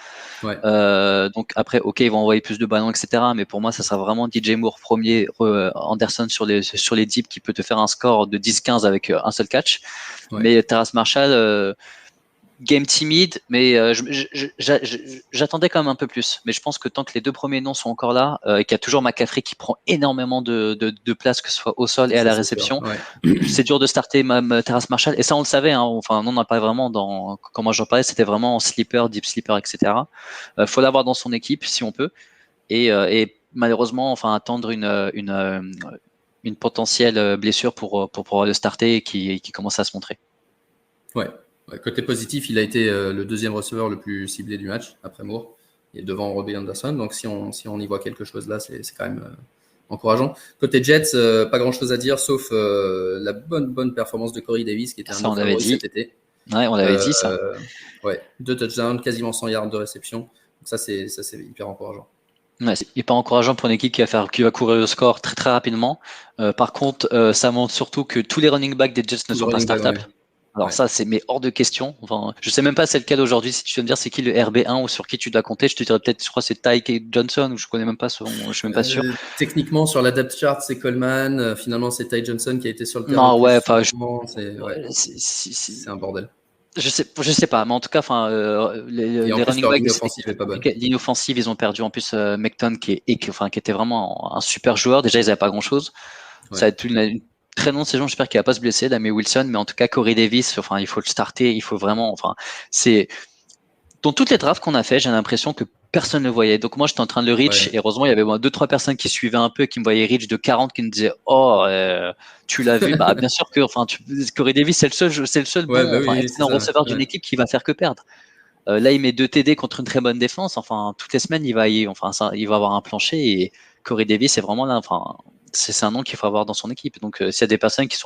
Donc après, ok, ils vont envoyer plus de ballons, etc. Mais pour moi, ça sera vraiment DJ Moore premier, Anderson sur les dips qui peut te faire un score de 10-15 avec un seul catch. Mais Terrace Marshall, game timide, mais j'attendais quand même un peu plus. Mais je pense que tant que les 2 premiers noms sont encore là, et qu'il y a toujours McCaffrey qui prend énormément de place, que ce soit au sol et à la réception, c'est dur de starter Terrace Marshall. Et ça, on le savait. On n'en a pas vraiment quand moi j'en parlais, c'était vraiment en sleeper, deep sleeper, etc. Faut l'avoir dans son équipe si on peut. Et malheureusement, attendre une potentielle blessure pour pouvoir le starter et qui commence à se montrer. Ouais. Côté positif, il a été le 2e receveur le plus ciblé du match après Moore et devant Robbie Anderson. Donc si on y voit quelque chose là, c'est quand même encourageant. Côté Jets, pas grand chose à dire sauf la bonne performance de Corey Davis qui était un favori cet été. Ouais, on l'avait dit ça. 2 touchdowns, quasiment 100 yards de réception. Donc ça c'est hyper encourageant. Ouais, c'est hyper encourageant pour une équipe qui va courir le score très très rapidement. Par contre, ça montre surtout que tous les running backs des Jets ne sont pas startables. Alors ça, c'est hors de question. Je sais même pas c'est lequel aujourd'hui. Si tu veux me dire c'est qui le RB1 ou sur qui tu dois compter, je te dirais peut-être, je crois c'est Ty Johnson ou je connais même pas je suis même pas sûr. Techniquement sur la depth chart c'est Coleman. Finalement c'est Ty Johnson qui a été sur le terrain. C'est un bordel. Je sais pas, mais en tout cas, les running backs, ligne offensive, ils ont perdu en plus Mecton qui était vraiment un super joueur. Déjà, ils n'avaient pas grand chose. Ça va être une très longue saison. J'espère qu'il va pas se blesser, Damien Wilson, mais en tout cas, Corey Davis, il faut le starter. Il faut vraiment, c'est dans toutes les drafts qu'on a fait, j'ai l'impression que personne ne le voyait. Donc moi, j'étais en train de le reach et heureusement, il y avait 2-3 personnes qui suivaient un peu, qui me voyaient reach de 40, qui me disaient tu l'as vu? Bien sûr que Corey Davis, c'est le seul excellent receveur d'une équipe qui va faire que perdre. Là, il met 2 TD contre une très bonne défense. Toutes les semaines, il va avoir un plancher et Corey Davis, c'est vraiment là. C'est un nom qu'il faut avoir dans son équipe. Donc, s'il y a des personnes qui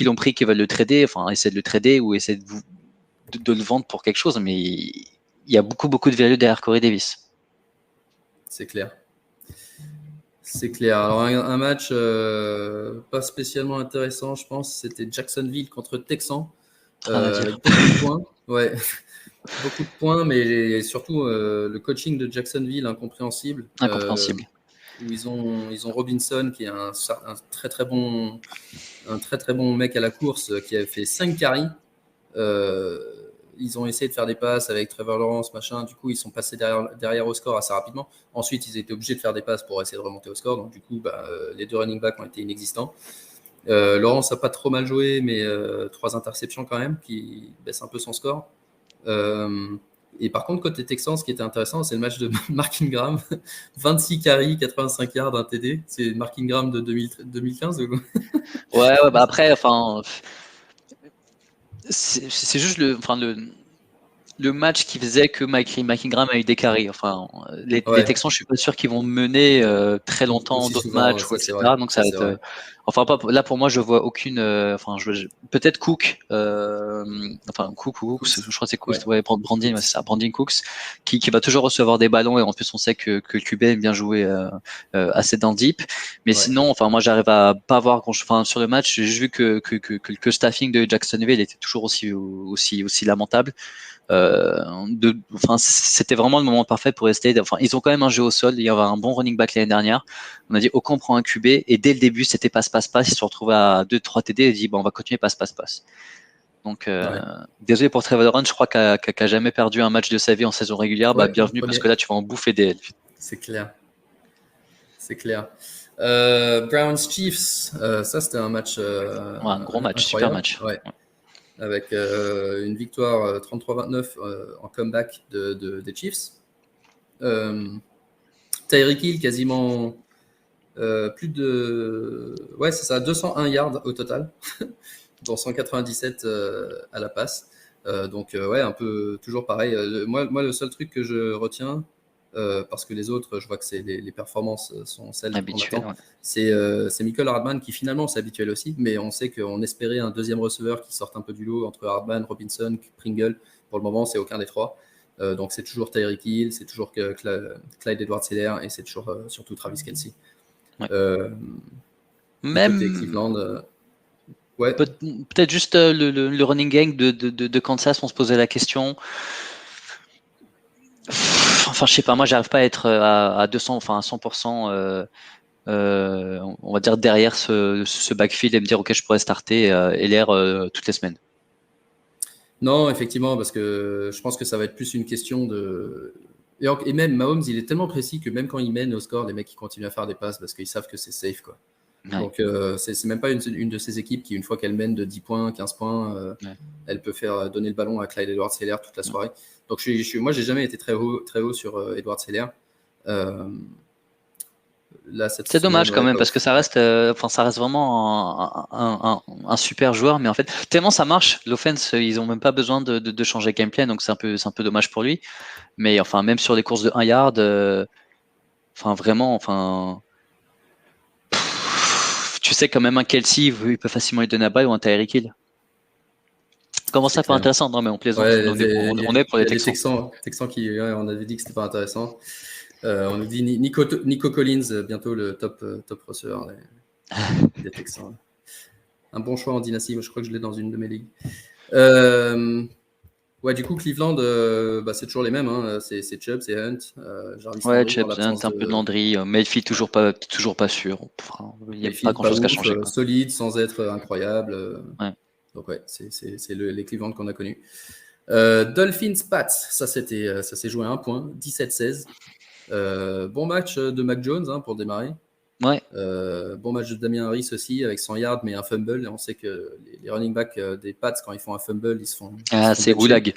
l'ont pris, qui veulent le trader, essayez de le trader ou essayez de le vendre pour quelque chose. Mais il y a beaucoup de value derrière Corey Davis. c'est clair. C'est clair. Alors, un match pas spécialement intéressant, je pense, c'était Jacksonville contre Texans. Avec beaucoup de points. Ouais. Beaucoup de points, mais surtout le coaching de Jacksonville incompréhensible. Incompréhensible. Où ils ont Robinson qui est un très très bon mec à la course qui a fait 5 carries. Ils ont essayé de faire des passes avec Trevor Lawrence, machin. Du coup, ils sont passés derrière au score assez rapidement. Ensuite, ils étaient obligés de faire des passes pour essayer de remonter au score. Donc, du coup, les 2 running backs ont été inexistants. Lawrence n'a pas trop mal joué, mais 3 interceptions quand même, qui baissent un peu son score. Et par contre, côté Texans, ce qui était intéressant, c'est le match de Mark Ingram. 26 carries, 85 yards, un TD. C'est Mark Ingram de 2015 ou... Ouais, après, enfin, c'est juste le match qui faisait que Mike Ingram a eu des carries. Enfin, les Texans, je suis pas sûr qu'ils vont mener très longtemps d'autres matchs, etc. Donc ça va être. Enfin, là pour moi, je vois aucune. Peut-être Cook. Cook, je crois que c'est Cook. Ouais, Brandon, c'est ça, Brandon Cooks, qui va toujours recevoir des ballons et en plus on sait que le QB aime bien jouer assez dans le deep. Mais sinon, enfin moi j'arrive à pas voir sur le match. J'ai juste vu que le staffing de Jacksonville était toujours aussi lamentable. C'était vraiment le moment parfait pour rester. Enfin, ils ont quand même un jeu au sol. Il y avait un bon running back l'année dernière. On a dit, Ocon prend un QB et dès le début, c'était passe. Ils se sont retrouvés à 2-3 TD et dit, on va continuer passe. Donc, désolé pour Trevor Lawrence, je crois qu'il a jamais perdu un match de sa vie en saison régulière. Bienvenue parce que là, tu vas en bouffer des. C'est clair. Browns Chiefs, ça c'était un match. Un gros match, super match. Ouais. Avec une victoire 33-29 en comeback des Chiefs. Tyreek Hill quasiment plus de... Ouais, c'est ça, 201 yards au total, dont 197 à la passe. Donc un peu toujours pareil. Moi, le seul truc que je retiens, parce que les autres, je vois que les performances sont celles qu'on attend. C'est Mecole Hardman qui finalement c'est habituel aussi, mais on sait qu'on espérait un deuxième receveur qui sorte un peu du lot entre Hardman, Robinson, Pringle. Pour le moment, c'est aucun des 3. Donc c'est toujours Tyreek Hill, c'est toujours Clyde Edwards-Helaire et c'est toujours surtout Travis Kelce. Même côté Cleveland. Peut-être juste le running gang de Kansas, on se posait la question. Enfin, je sais pas, moi, j'arrive pas à être à 200, enfin à 100%, on va dire derrière ce backfield et me dire ok, je pourrais starter LR toutes les semaines. Non, effectivement, parce que je pense que ça va être plus une question de. Et même Mahomes, il est tellement précis que même quand il mène au score, les mecs ils continuent à faire des passes parce qu'ils savent que c'est safe, quoi. Ouais. Donc c'est même pas une de ces équipes qui, une fois qu'elle mène de 10 points, 15 points, elle peut faire donner le ballon à Clyde Edwards-Helaire toute la soirée. Donc moi, j'ai jamais été très haut sur Edwards-Helaire. C'est dommage quand même parce que ça reste vraiment un super joueur, mais en fait tellement ça marche l'offense, ils ont même pas besoin de changer gameplay, donc c'est un peu dommage pour lui. Mais enfin même sur les courses de 1 yard, tu sais quand même un Kelce, il peut facilement lui donner la balle ou un Tyreek Hill. Comment ça pas intéressant? Non mais on plaisante. On est pour les Texans. Texans qui, on avait dit que c'était pas intéressant. On nous dit Nico Collins, bientôt le top receveur des Texans. Un bon choix en dynastie, je crois que je l'ai dans une de mes ligues. Du coup, Cleveland, c'est toujours les mêmes. Hein. C'est Chubb, c'est Hunt. Chubb, Hunt, un peu de Landry. Mayfield, toujours pas sûr. Il n'y a pas grand-chose qui a changé. Solide, sans être incroyable. Donc c'est les Cleveland qu'on a connus. Dolphins-Pats, ça s'est joué à 1 point, 17-16. Bon match de Mac Jones pour démarrer. Ouais. Bon match de Damien Harris aussi avec 100 yards mais un fumble. Et on sait que les running backs des Pats, quand ils font un fumble, ils se font. C'est Goulag.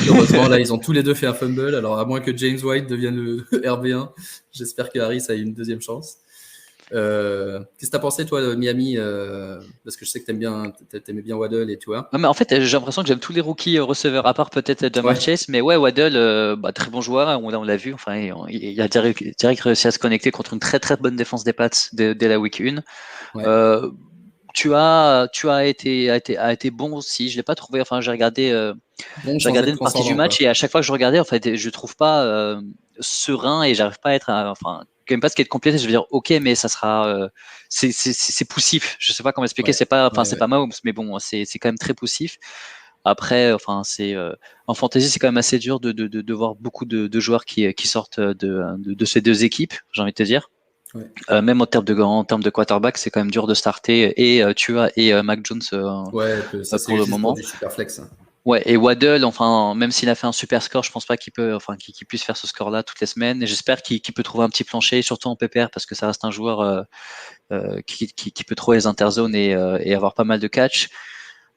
Heureusement, là, ils ont tous les deux fait un fumble. Alors, à moins que James White devienne le RB1, j'espère que Harris a une deuxième chance. Qu'est-ce que tu as pensé, toi, de Miami parce que je sais que t'aimais bien Waddle et tout. Hein. Non, mais en fait, j'ai l'impression que j'aime tous les rookies receveurs, à part peut-être Jamar Chase. Mais Waddle, très bon joueur. On l'a vu. Enfin, il a direct réussi à se connecter contre une très très bonne défense des Pats dès la week 1. a été bon aussi. Je l'ai pas trouvé. Enfin, Bon, j'ai sans regardé être une partie du transcendant, match quoi. et à chaque fois que je regardais, en fait, je trouve pas serein et j'arrive pas à être, enfin, quand même pas ce qui est complété. Je veux dire, ok, mais ça sera, c'est poussif. Je sais pas comment expliquer. Ouais, C'est pas, enfin, ouais, c'est ouais. pas Mahomes, mais bon, c'est quand même très poussif. Après, enfin, en fantasy, c'est quand même assez dur de voir beaucoup de joueurs qui sortent de ces deux équipes. J'ai envie de te dire. Ouais. Même en termes de quarterback, c'est quand même dur de starter et Tua et Mac Jones Ouais, ça c'est pour le juste pour moment. du super flex, hein. Ouais, et Waddle, enfin, même s'il a fait un super score, je pense pas qu'il puisse faire ce score-là toutes les semaines. Et j'espère qu'il peut trouver un petit plancher, surtout en PPR, parce que ça reste un joueur qui peut trouver les interzones et avoir pas mal de catch.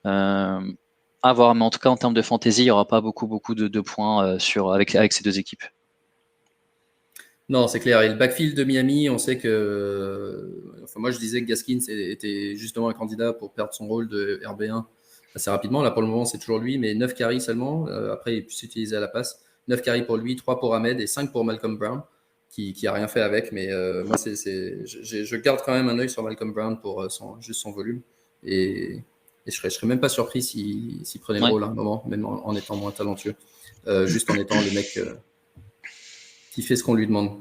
Euh, à voir, mais en tout cas, en termes de fantasy, il y aura pas beaucoup de points avec ces deux équipes. Non, c'est clair. Et le backfield de Miami, on sait que. Enfin, moi, je disais que Gaskins était justement un candidat pour perdre son rôle de RB1 assez rapidement. Là, pour le moment, c'est toujours lui, mais 9 carries seulement. Après, il peut s'utiliser à la passe. 9 carries pour lui, 3 pour Ahmed et 5 pour Malcolm Brown, qui a rien fait avec. Mais moi, je garde quand même un œil sur Malcolm Brown pour juste son volume. Et je serais même pas surpris s'il prenait le Ouais. rôle à un moment, même en étant moins talentueux. Juste en étant le mec qui fait ce qu'on lui demande.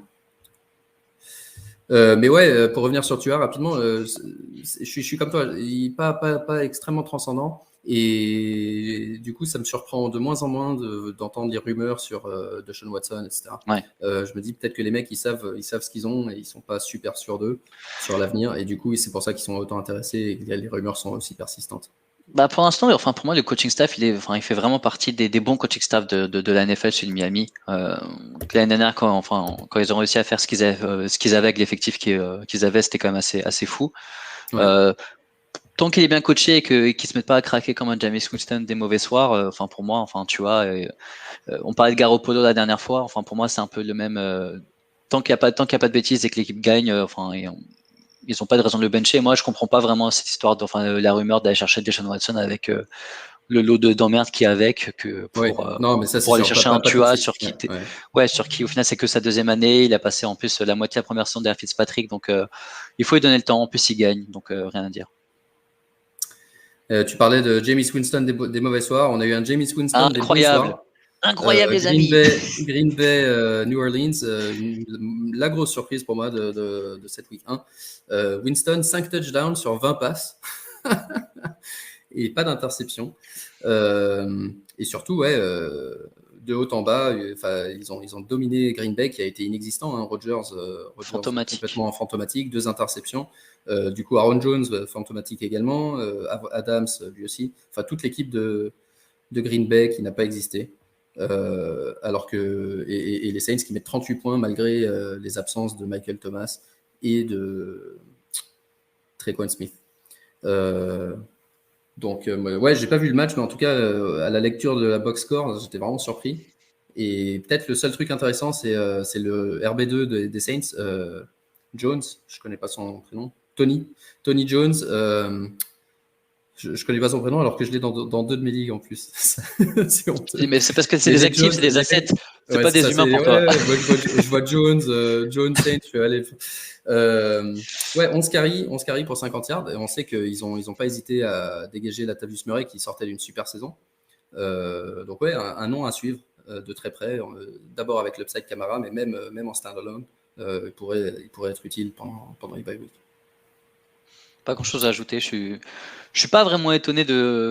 Mais ouais, pour revenir sur Tua rapidement, je suis comme toi, il pas extrêmement transcendant. Et du coup, ça me surprend de moins en moins d'entendre les rumeurs sur Deshaun Watson, etc. Ouais. Je me dis peut-être que les mecs, ils savent ce qu'ils ont et ils sont pas super sûrs d'eux sur l'avenir. Et du coup, c'est pour ça qu'ils sont autant intéressés et que les rumeurs sont aussi persistantes. Bah pour l'instant, enfin pour moi, le coaching staff, il fait vraiment partie des bons coaching staff de la NFL chez Miami. L'année dernière, quand ils ont réussi à faire ce qu'ils avaient avec l'effectif qu'ils avaient, c'était quand même assez fou. Ouais. Euh, Tant qu'il est bien coaché et qu'il se mette pas à craquer comme un Jameis Winston des mauvais soirs, enfin pour moi, enfin tu vois, on parlait de Garoppolo la dernière fois, enfin pour moi c'est un peu le même. Tant qu'il y a pas de bêtises et que l'équipe gagne, ils n'ont pas de raison de le bencher. Moi, je comprends pas vraiment cette histoire, la rumeur d'aller chercher Deshaun Watson avec le lot d'emmerdes qu'il y a avec, que Ouais. Non, mais ça, c'est pour aller sûr. chercher Pas, un pas tout de Tua suite. Ouais, ouais. sur qui au final c'est que sa deuxième année. Il a passé en plus la moitié de la première saison derrière Fitzpatrick, donc il faut lui donner le temps. En plus, il gagne, donc rien à dire. Tu parlais de Jameis Winston des mauvais soirs. On a eu un Jameis Winston des bons Incroyable, soirs. incroyable les Green amis. Bay, Green Bay New Orleans, la grosse surprise pour moi de cette week 1. Winston, 5 touchdowns sur 20 passes et pas d'interception. Et surtout, ouais, de haut en bas, ils ont dominé Green Bay qui a été inexistant, hein. Rodgers Fantomatique. complètement fantomatique, 2 interceptions. Du coup, Aaron Jones, fantomatique également. Adams, lui aussi. Enfin, toute l'équipe de Green Bay qui n'a pas existé. Alors que et les Saints qui mettent 38 points malgré les absences de Michael Thomas et de Tre'Quan Smith. Donc ouais, j'ai pas vu le match, mais en tout cas à la lecture de la box score, j'étais vraiment surpris. Et peut-être le seul truc intéressant, c'est le RB2 des Saints, Jones, je connais pas son prénom, Tony Jones. Je connais pas son prénom alors que je l'ai dans 2 de mes ligues en plus. C'est honteux. Mais c'est parce que c'est Mais des dès que actifs, Jones, c'est des dès assets, que- c'est ouais, pas c'est des ça. humains pour toi. Ouais, je vois Jones, Jones Saint, je fais aller. Ouais, 11 carries pour 50 yards. Et on sait qu'ils ont pas hésité à dégager Latavius Murray qui sortait d'une super saison. Donc ouais, un nom à suivre de très près. D'abord avec l'upside Camara, mais même en standalone, il pourrait être utile pendant les bye week. Pas grand chose à ajouter. Je suis pas vraiment étonné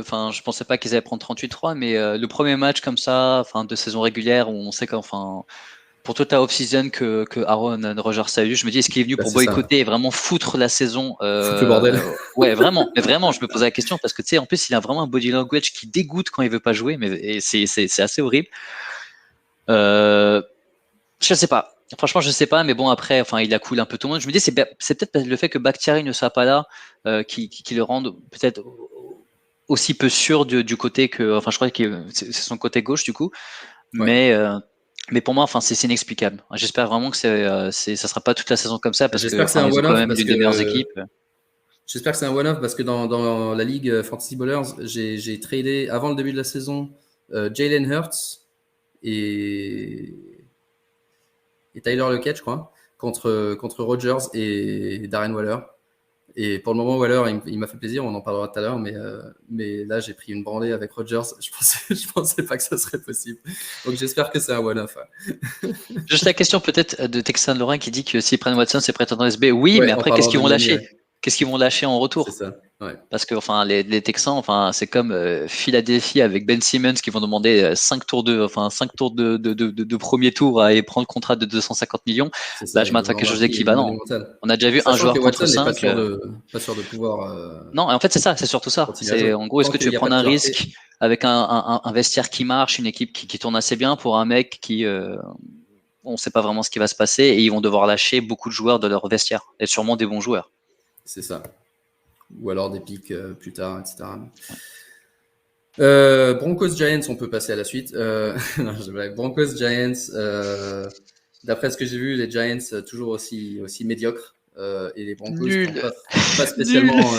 enfin, je pensais pas qu'ils allaient prendre 38-3, mais le premier match comme ça, enfin, de saison régulière où on sait qu'enfin, pour toute la off-season que Aaron Rodgers a eu, je me dis, est-ce qu'il est venu Bah, pour c'est ça. boycotter et vraiment foutre la saison, Foutre le bordel. ouais, vraiment, mais vraiment, je me posais la question parce que tu sais, en plus, il a vraiment un body language qui dégoûte quand il veut pas jouer, mais et c'est assez horrible. Euh, je sais pas. Franchement, je sais pas, mais bon, après, enfin, il a cool un peu tout le monde. Je me dis, c'est peut-être le fait que Bakhtiari ne soit pas là qui le rende peut-être aussi peu sûr du côté que. Enfin, je crois que c'est son côté gauche, du coup. Ouais. Mais pour moi, enfin, c'est inexplicable. J'espère vraiment que ça sera pas toute la saison comme ça parce que, J'espère que c'est enfin, un ils ont quand one-off même parce l'une des meilleures que équipes. J'espère que c'est un one-off parce que dans la ligue Fantasy Ballers, j'ai tradé avant le début de la saison Jalen Hurts et, et Tyler Lockett, je crois, contre Rodgers et Darren Waller. Et pour le moment, Waller, il m'a fait plaisir, on en parlera tout à l'heure, mais là, j'ai pris une branlée avec Rodgers. Je pensais pas que ça serait possible. Donc, j'espère que c'est un one-off. Juste la question peut-être de Texan Lorrain qui dit que s'ils prennent Watson, c'est prétendant SB. Oui, Ouais, mais en après, qu'est-ce parlant qu'ils de vont Miami, lâcher? ouais. Qu'est-ce qu'ils vont lâcher en C'est retour? ça. Ouais. Parce que enfin, les Texans, enfin, c'est comme Philadelphie avec Ben Simmons qui vont demander 5 tours de premier tour à et prendre le contrat de 250 millions. C'est Là, ça, je ils doivent m'attends à quelque vendre un chose prix d'équivalent. monumental. On a déjà vu un Sachant que joueur contre Watson n'est 5. pas sûr de pouvoir Non, et en fait, c'est ça, c'est surtout ça. continuer à C'est jouer. en gros, est-ce Tant que tu qu'il veux n'y a pas prendre de un clarté. risque avec un vestiaire qui marche, une équipe qui tourne assez bien pour un mec qui, on ne sait pas vraiment ce qui va se passer et ils vont devoir lâcher beaucoup de joueurs de leur vestiaire et sûrement des bons joueurs. C'est ça. Ou alors des pics plus tard, etc. Broncos Giants, on peut passer à la suite. Non, Broncos Giants. D'après ce que j'ai vu, les Giants toujours aussi médiocres et les Broncos qui n'ont Nul, pas nul. spécialement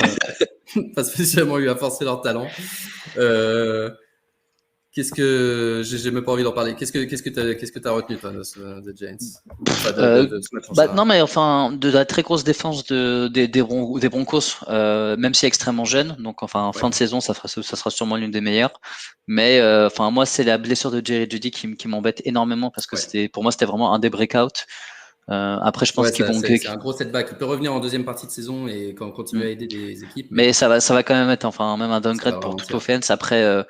pas spécialement eu à forcer leur talent. Qu'est-ce que j'ai même pas envie d'en parler. Qu'est-ce que t'as retenu toi des Giants, enfin Euh, de ce match en général? non, mais enfin, de la très grosse défense des Broncos, même si extrêmement jeune. Donc, enfin, en fin Ouais, de saison, ça sera sûrement l'une des meilleures. Mais, enfin, moi, c'est la blessure de Jerry Jeudy qui m'embête énormément parce que ouais, pour moi, c'était vraiment un des breakouts. Après, je pense ouais. qu'ils vont, C'est un gros setback. Il peut revenir en deuxième partie de saison et continuer à aider des équipes, mais mais ça va quand même être, enfin, même un ça va downgrade le pour toute ralentir. l'offense. Après,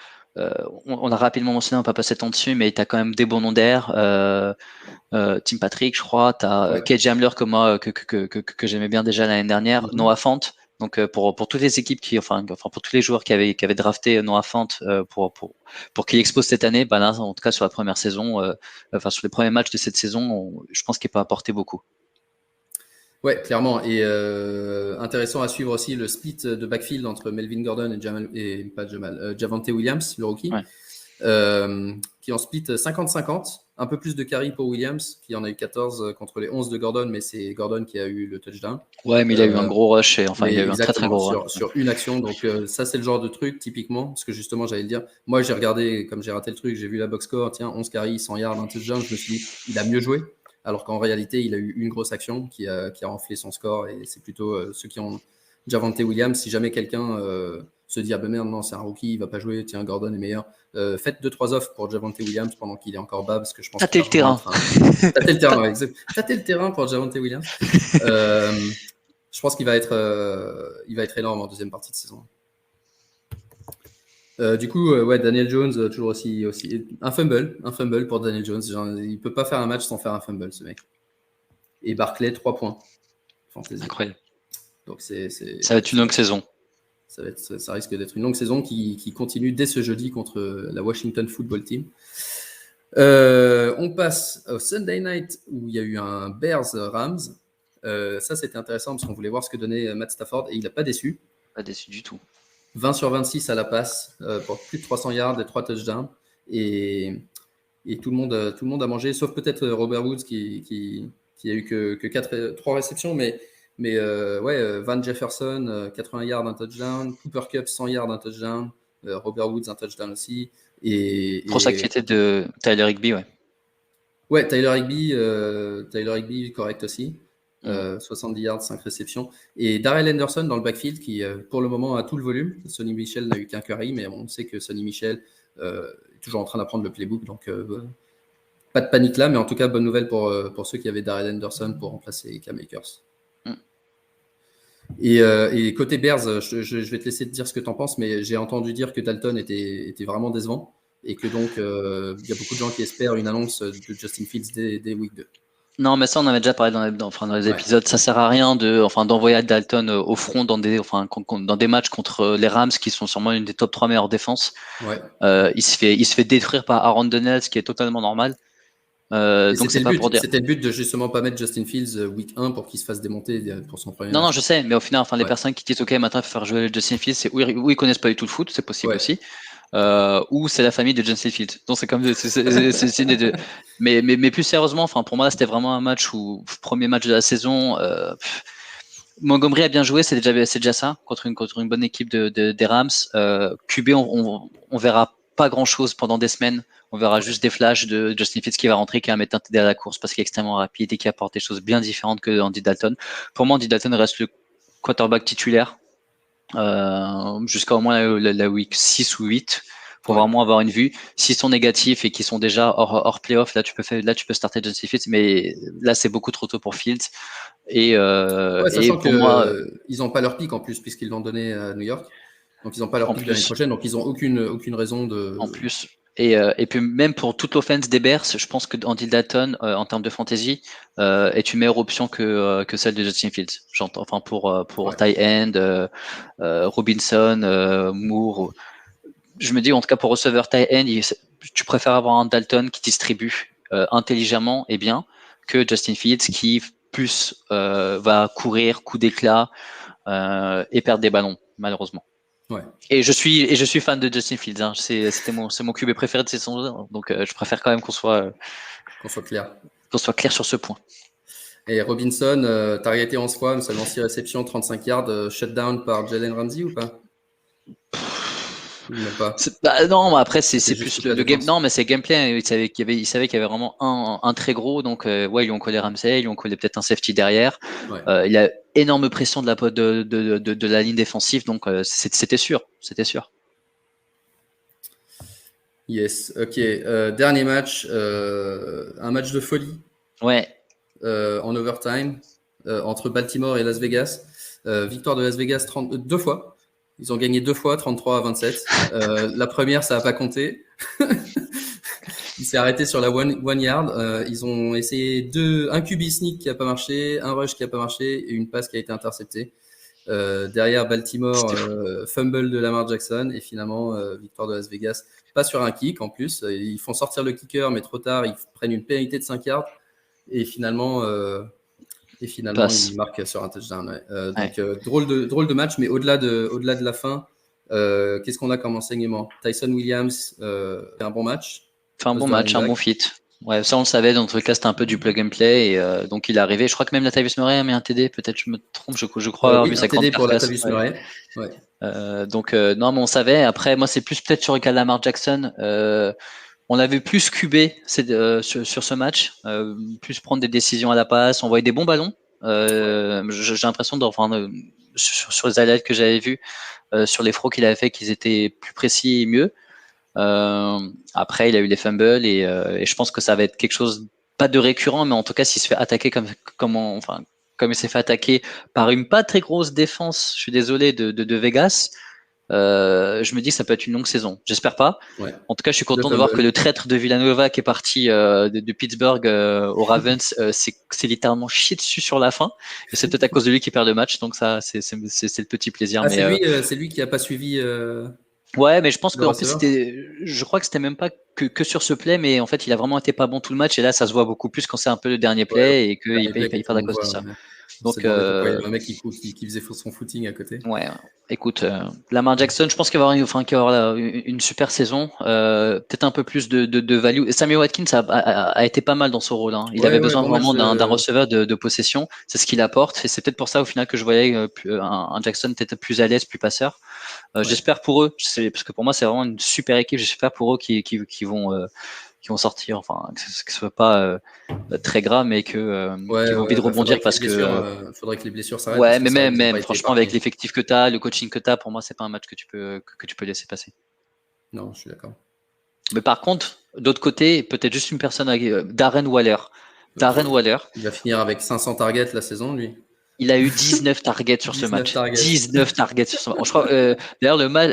on a rapidement mentionné, on va pas passer tant dessus, mais tu as quand même des bons noms d'air. Tim Patrick, je crois. Tu as Ouais. KJ Hamler que moi que j'aimais bien déjà l'année dernière. Mhm. Noah Fant. Donc pour toutes les équipes enfin pour tous les joueurs qui avaient drafté Noah Fant pour qu'il expose cette année, bah là en tout cas sur la première saison, enfin sur les premiers matchs de cette saison, je pense qu'il peut apporter beaucoup. Ouais, clairement. Et intéressant à suivre aussi le split de backfield entre Melvin Gordon pas Jamal, Javonte Williams, le rookie, Ouais. qui en split 50-50. Un peu plus de carry pour Williams, qui en a eu 14 contre les 11 de Gordon, mais c'est Gordon qui a eu le touchdown. Ouais, mais il a eu un Euh, gros rush et enfin il mais a eu un très très exactement, gros rush. sur une action. Donc ça, c'est le genre de truc, typiquement, parce que justement, j'allais le dire. Moi, j'ai regardé, comme j'ai raté le truc, j'ai vu la box score, tiens, 11 carry, 100 yards, un touchdown. Je me suis dit, il a mieux joué. Alors qu'en réalité, il a eu une grosse action qui a enflé son score. Et c'est plutôt ceux qui ont Javonte Williams. Si jamais quelqu'un se dit, ah ben merde, non, c'est un rookie, il va pas jouer, tiens, Gordon est meilleur. Faites 2-3 offres pour Javonte Williams pendant qu'il est encore bas, parce que je pense qu'il Tâter va le vraiment terrain. être un. Tâter le terrain, ouais, exact. Tâter le terrain pour Javonte Williams. Je pense qu'il va être énorme en deuxième partie de saison. Du coup, ouais, Daniel Jones, toujours aussi un fumble pour Daniel Jones. Genre, il peut pas faire un match sans faire un fumble, ce mec. Et Barclay, 3 points. Fantasy. Incroyable. Donc Ça va être une longue saison. ça risque d'être une longue saison qui continue dès ce jeudi contre la Washington Football Team. On passe au Sunday Night où il y a eu un Bears-Rams. Ça, c'était intéressant parce qu'on voulait voir ce que donnait Matt Stafford et il n'a pas déçu. Pas déçu du tout. 20 sur 26 à la passe pour plus de 300 yards et 3 touchdowns. Et tout le monde a mangé, sauf peut-être Robert Woods qui a eu que 3 réceptions. Mais ouais, Van Jefferson, 80 yards, un touchdown. Cooper Kupp, 100 yards, un touchdown. Robert Woods, un touchdown aussi. Grosse activité de Tyler Higbee, ouais. Ouais, Tyler Higbee, correct aussi. 70 yards, 5 réceptions. Et Darrell Henderson dans le backfield qui, pour le moment, a tout le volume. Sonny Michel n'a eu qu'un carry, mais on sait que Sonny Michel est toujours en train d'apprendre le playbook. Donc, pas de panique là, mais en tout cas, bonne nouvelle pour ceux qui avaient Darrell Henderson pour remplacer Cam Akers. Et côté Bears, je vais te laisser te dire ce que tu en penses, mais j'ai entendu dire que Dalton était vraiment décevant et que donc il y a beaucoup de gens qui espèrent une annonce de Justin Fields dès week 2. Non, mais ça, on avait déjà parlé dans les épisodes. Ça sert à rien d'envoyer Dalton au front dans des matchs contre les Rams, qui sont sûrement une des top 3 meilleures défenses. Ouais. Il se fait détruire par Aaron Donald, ce qui est totalement normal. Donc c'est pas pour dire. C'était le but de justement pas mettre Justin Fields week 1 pour qu'il se fasse démonter pour son premier match. Non, je sais, mais au final, les personnes qui disent OK, maintenant il faut faire jouer Justin Fields, c'est où ils connaissent pas du tout le foot, c'est possible aussi. Ou c'est la famille de Justin Fields. Donc c'est comme c'est une des deux. Mais plus sérieusement, enfin pour moi c'était vraiment un match premier match de la saison. Montgomery a bien joué, c'est déjà ça contre une bonne équipe des Rams. QB, on verra pas grand chose pendant des semaines. On verra juste des flashs de Justin Fields qui va rentrer, qui va mettre un TD à la course parce qu'il est extrêmement rapide et qui apporte des choses bien différentes que Andy Dalton. Pour moi, Andy Dalton reste le quarterback titulaire jusqu'à au moins la week 6 ou 8 pour vraiment avoir une vue. S'ils sont négatifs et qu'ils sont déjà hors playoff, là tu peux starter Justin Fields, mais là c'est beaucoup trop tôt pour Fields. Et sachant pour moi, ils n'ont pas leur pick en plus, puisqu'ils l'ont donné à New York. Donc, ils n'ont pas leur pick l'année prochaine. Donc, ils n'ont aucune raison de. En plus. Et puis même pour toute l'offense des Bears, je pense que Andy Dalton, en termes de fantasy, est une meilleure option que celle de Justin Fields. J'entends, enfin pour tight end, Robinson, Moore. Je me dis en tout cas pour receveur tight end, tu préfères avoir un Dalton qui distribue intelligemment et bien que Justin Fields qui plus va courir, coup d'éclat et perdre des ballons malheureusement. Ouais. Et je suis fan de Justin Fields. Hein. C'est mon QB préféré de cette saison, donc je préfère quand même qu'on soit clair sur ce point. Et Robinson, targeté 11 fois, mais seulement 6 réceptions, 35 yards, shutdown par Jalen Ramsey ou pas? Même pas. Non, mais après c'est plus le game. Non, mais c'est gameplay. Il savait qu'il y avait vraiment un très gros. Donc ils lui ont collé Ramsey, ils lui ont collé peut-être un safety derrière. Ouais. Il a énorme pression de la ligne défensive, donc c'était sûr. Yes. Ok. Dernier match, un match de folie. Ouais. En overtime entre Baltimore et Las Vegas. Victoire de Las Vegas 2 fois. Ils ont gagné 2 fois, 33-27. La première, ça n'a pas compté. Il s'est arrêté sur la one yard. Ils ont essayé un QB sneak qui n'a pas marché, un rush qui n'a pas marché et une passe qui a été interceptée. Derrière Baltimore, fumble de Lamar Jackson et finalement victoire de Las Vegas. Pas sur un kick en plus. Ils font sortir le kicker, mais trop tard. Ils prennent une pénalité de 5 yards et finalement ils marquent sur un touchdown. Ouais. Donc drôle de match, mais au-delà de la fin, qu'est-ce qu'on a comme enseignement? Tyson Williams fait un bon match. Fait un bon match, un bon fit. Ouais, ça on le savait, dans le cas c'était un peu du plug and play et donc il est arrivé. Je crois que même Latavius Murray a mis un TD, peut-être je me trompe, je crois avoir vu sa grande TD pour Latavius Murray. Ouais. Donc non, mais on savait. Après, moi c'est plus peut-être sur le cas de Lamar Jackson. On l'avait plus QB sur ce match, plus prendre des décisions à la passe, envoyer des bons ballons. J'ai l'impression sur les highlights que j'avais vus, sur les throws qu'il avait fait, qu'ils étaient plus précis et mieux. Après, il a eu les fumbles et je pense que ça va être quelque chose, pas de récurrent, mais en tout cas, s'il se fait attaquer comme il s'est fait attaquer par une pas très grosse défense, je suis désolé, de Vegas, je me dis que ça peut être une longue saison. J'espère pas. Ouais. En tout cas, je suis content de voir que le traître de Villanova qui est parti de Pittsburgh au Ravens, c'est littéralement chié dessus sur la fin. Et c'est peut-être à cause de lui qui perd le match. Donc ça, c'est le petit plaisir. Ah, c'est lui qui a pas suivi. Ouais, mais je pense qu'en plus je crois que c'était même pas que sur ce play, mais en fait, il a vraiment été pas bon tout le match. Et là, ça se voit beaucoup plus quand c'est un peu le dernier play et qu'il paye pas à cause de ça. Donc, il y avait un mec qui faisait son footing à côté. Ouais, écoute, Lamar Jackson, je pense qu'il va avoir une super saison, peut-être un peu plus de value. Sammy Watkins a été pas mal dans ce rôle. Hein. Il avait besoin vraiment d'un receveur de possession. C'est ce qu'il apporte. Et c'est peut-être pour ça au final que je voyais un Jackson peut-être plus à l'aise, plus passeur. J'espère pour eux, parce que pour moi c'est vraiment une super équipe. J'espère pour eux qui vont sortir, enfin que ce soit pas très grave, mais qu'ils vont vite rebondir parce que faudrait que les blessures s'arrêtent. Ouais, mais même franchement avec l'effectif que tu as, le coaching que tu as, pour moi c'est pas un match que tu peux laisser passer. Non, je suis d'accord. Mais par contre, d'autre côté, peut-être juste une personne Darren Waller. Il va finir avec 500 targets la saison, lui. Il a eu 19 targets sur ce match. 19 targets sur ce match. Je crois, d'ailleurs, le match,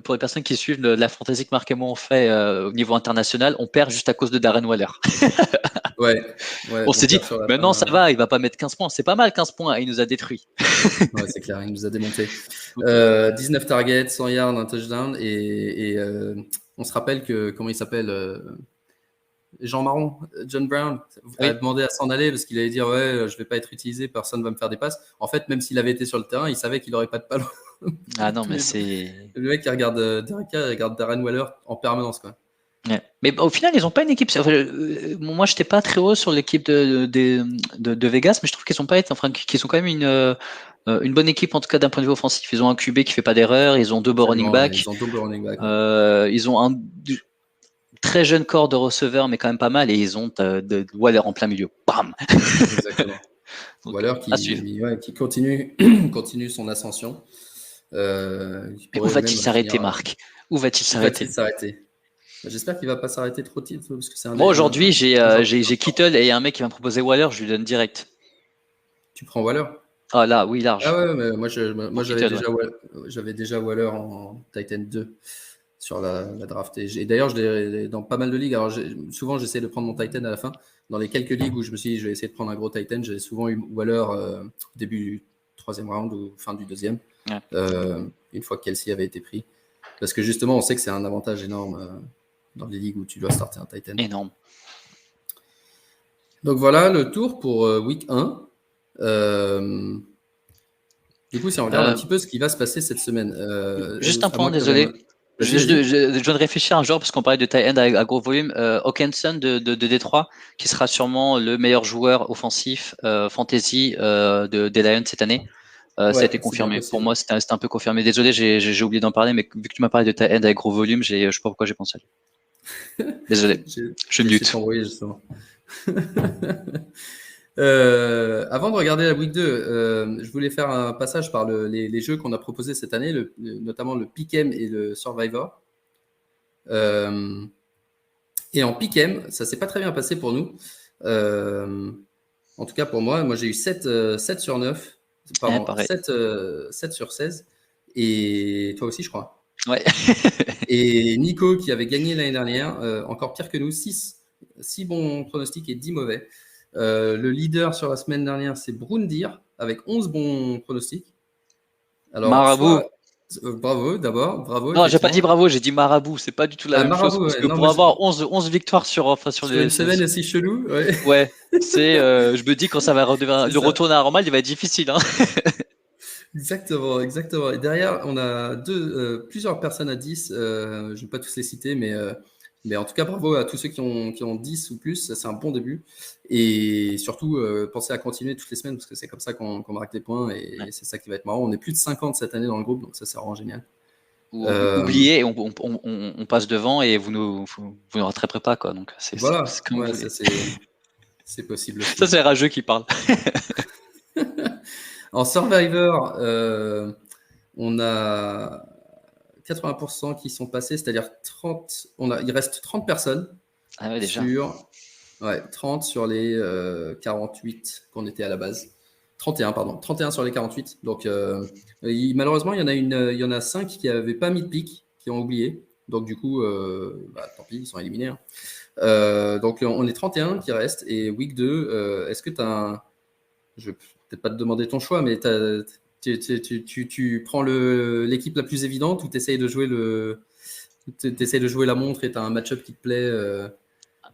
pour les personnes qui suivent la fantasy que Marc et moi on fait au niveau international, on perd juste à cause de Darren Waller. Ouais, on s'est dit, maintenant ça va, il va pas mettre 15 points. C'est pas mal 15 points, il nous a détruits. Ouais, c'est clair, il nous a démonté. 19 targets, 100 yards, un touchdown. Et on se rappelle que, comment il s'appelle Jean Marron, John Brown, a demandé à s'en aller parce qu'il allait dire ouais, je vais pas être utilisé, personne va me faire des passes. En fait, même s'il avait été sur le terrain, il savait qu'il aurait pas de ballon. Ah non, mais c'est le mec qui regarde Darren Waller en permanence, quoi. Ouais. Mais au final, ils n'ont pas une équipe. Moi, je n'étais pas très haut sur l'équipe de Vegas, mais je trouve qu'ils sont quand même une bonne équipe, en tout cas d'un point de vue offensif. Ils ont un QB qui fait pas d'erreur, ils ont deux bons running backs. Ils ont un très jeune corps de receveurs, mais quand même pas mal, et ils ont de Waller en plein milieu. Bam. Exactement. Donc, Waller à suivre. qui continue, continue son ascension. Mais où va-t-il s'arrêter, Marc? Où va-t-il Où va-t-il s'arrêter? s'arrêter? J'espère qu'il va pas s'arrêter trop tôt parce que c'est Moi, aujourd'hui, j'ai joueur. Kittle et un mec qui va me proposer Waller, je lui donne direct. Tu prends Waller? Ah là, oui, Ah large. ouais, mais Pour moi Kittle, ouais. j'avais déjà Waller en Titan 2 sur la draft. Et d'ailleurs, je l'ai dans pas mal de ligues. Alors, souvent, j'essaie de prendre mon Titan à la fin. Dans les quelques ligues où je me suis dit, je vais essayer de prendre un gros Titan, j'ai souvent eu Waller début du troisième round ou fin du deuxième, Ouais. une fois que Kelsey avait été pris. Parce que justement, on sait que c'est un avantage énorme dans les ligues où tu dois starter un Titan. Énorme. Donc voilà le tour pour Week 1. Du coup, si on regarde un petit peu ce qui va se passer cette semaine. Juste un À point, moins que désolé. Vas-y, Je viens de réfléchir à un joueur parce qu'on parlait de tight end à gros volume. Hawkinson de Détroit, qui sera sûrement le meilleur joueur offensif fantasy des Lions cette année. Ça a Ouais, été c'est bien confirmé. Pour possible. moi, c'était un peu confirmé. Désolé, j'ai oublié d'en parler, mais vu que tu m'as parlé de tight end avec gros volume, je sais pas pourquoi j'ai pensé à lui. Désolé, J'ai je essayé de mute. t'envoyer justement. Avant de regarder la week 2, je voulais faire un passage par les jeux qu'on a proposés cette année, notamment le Pick'em et le Survivor. Et en Pick'em, ça s'est pas très bien passé pour nous. En tout cas pour moi j'ai eu 7 sur 9. Pardon, Pareil. 7 sur 16. Et toi aussi, je crois. Ouais. Et Nico, qui avait gagné l'année dernière, encore pire que nous, 6 bons pronostics et 10 mauvais. Le leader sur la semaine dernière, c'est Broundir, avec 11 bons pronostics. Alors, Marabout. bravo d'abord, bravo. Non, j'ai pas dit Effectivement. bravo, j'ai dit marabout. C'est pas du tout la même chose Marabout, parce ouais. que Non, pour avoir 11 victoires sur sur une semaine aussi chelou, ouais. ouais, je me dis quand ça va C'est le ça. retourner à normal, il va être difficile, hein. Exactement, exactement. Et derrière, on a plusieurs personnes à 10. Je ne vais pas tous les citer, mais en tout cas, bravo à tous ceux qui ont 10 ou plus. C'est un bon début. Et surtout, pensez à continuer toutes les semaines parce que c'est comme ça qu'on marque des points et Ouais. c'est ça qui va être marrant. On est plus de 50 cette année dans le groupe, donc ça, c'est vraiment génial. Oubliez, on passe devant et vous ne rattraperez pas, quoi. Donc, c'est Voilà, comme vous ouais, voulez. ça c'est possible aussi. Ça, c'est Rageux qui parle. En Survivor, on a 80% qui sont passés, c'est-à-dire 30. Il reste 30 personnes Ah ouais, déjà. sur 30 sur les 48 qu'on était à la base. 31, pardon. 31 sur les 48. Donc, malheureusement, il y en a 5 qui n'avaient pas mis de pic, qui ont oublié. Donc, du coup, tant pis, ils sont éliminés. Hein. Donc, on est 31 qui restent. Et week 2, est-ce que tu as un. Je vais peut-être pas te demander ton choix, mais tu prends l'équipe la plus évidente ou tu essayes de jouer de jouer la montre et tu as un match-up qui te plaît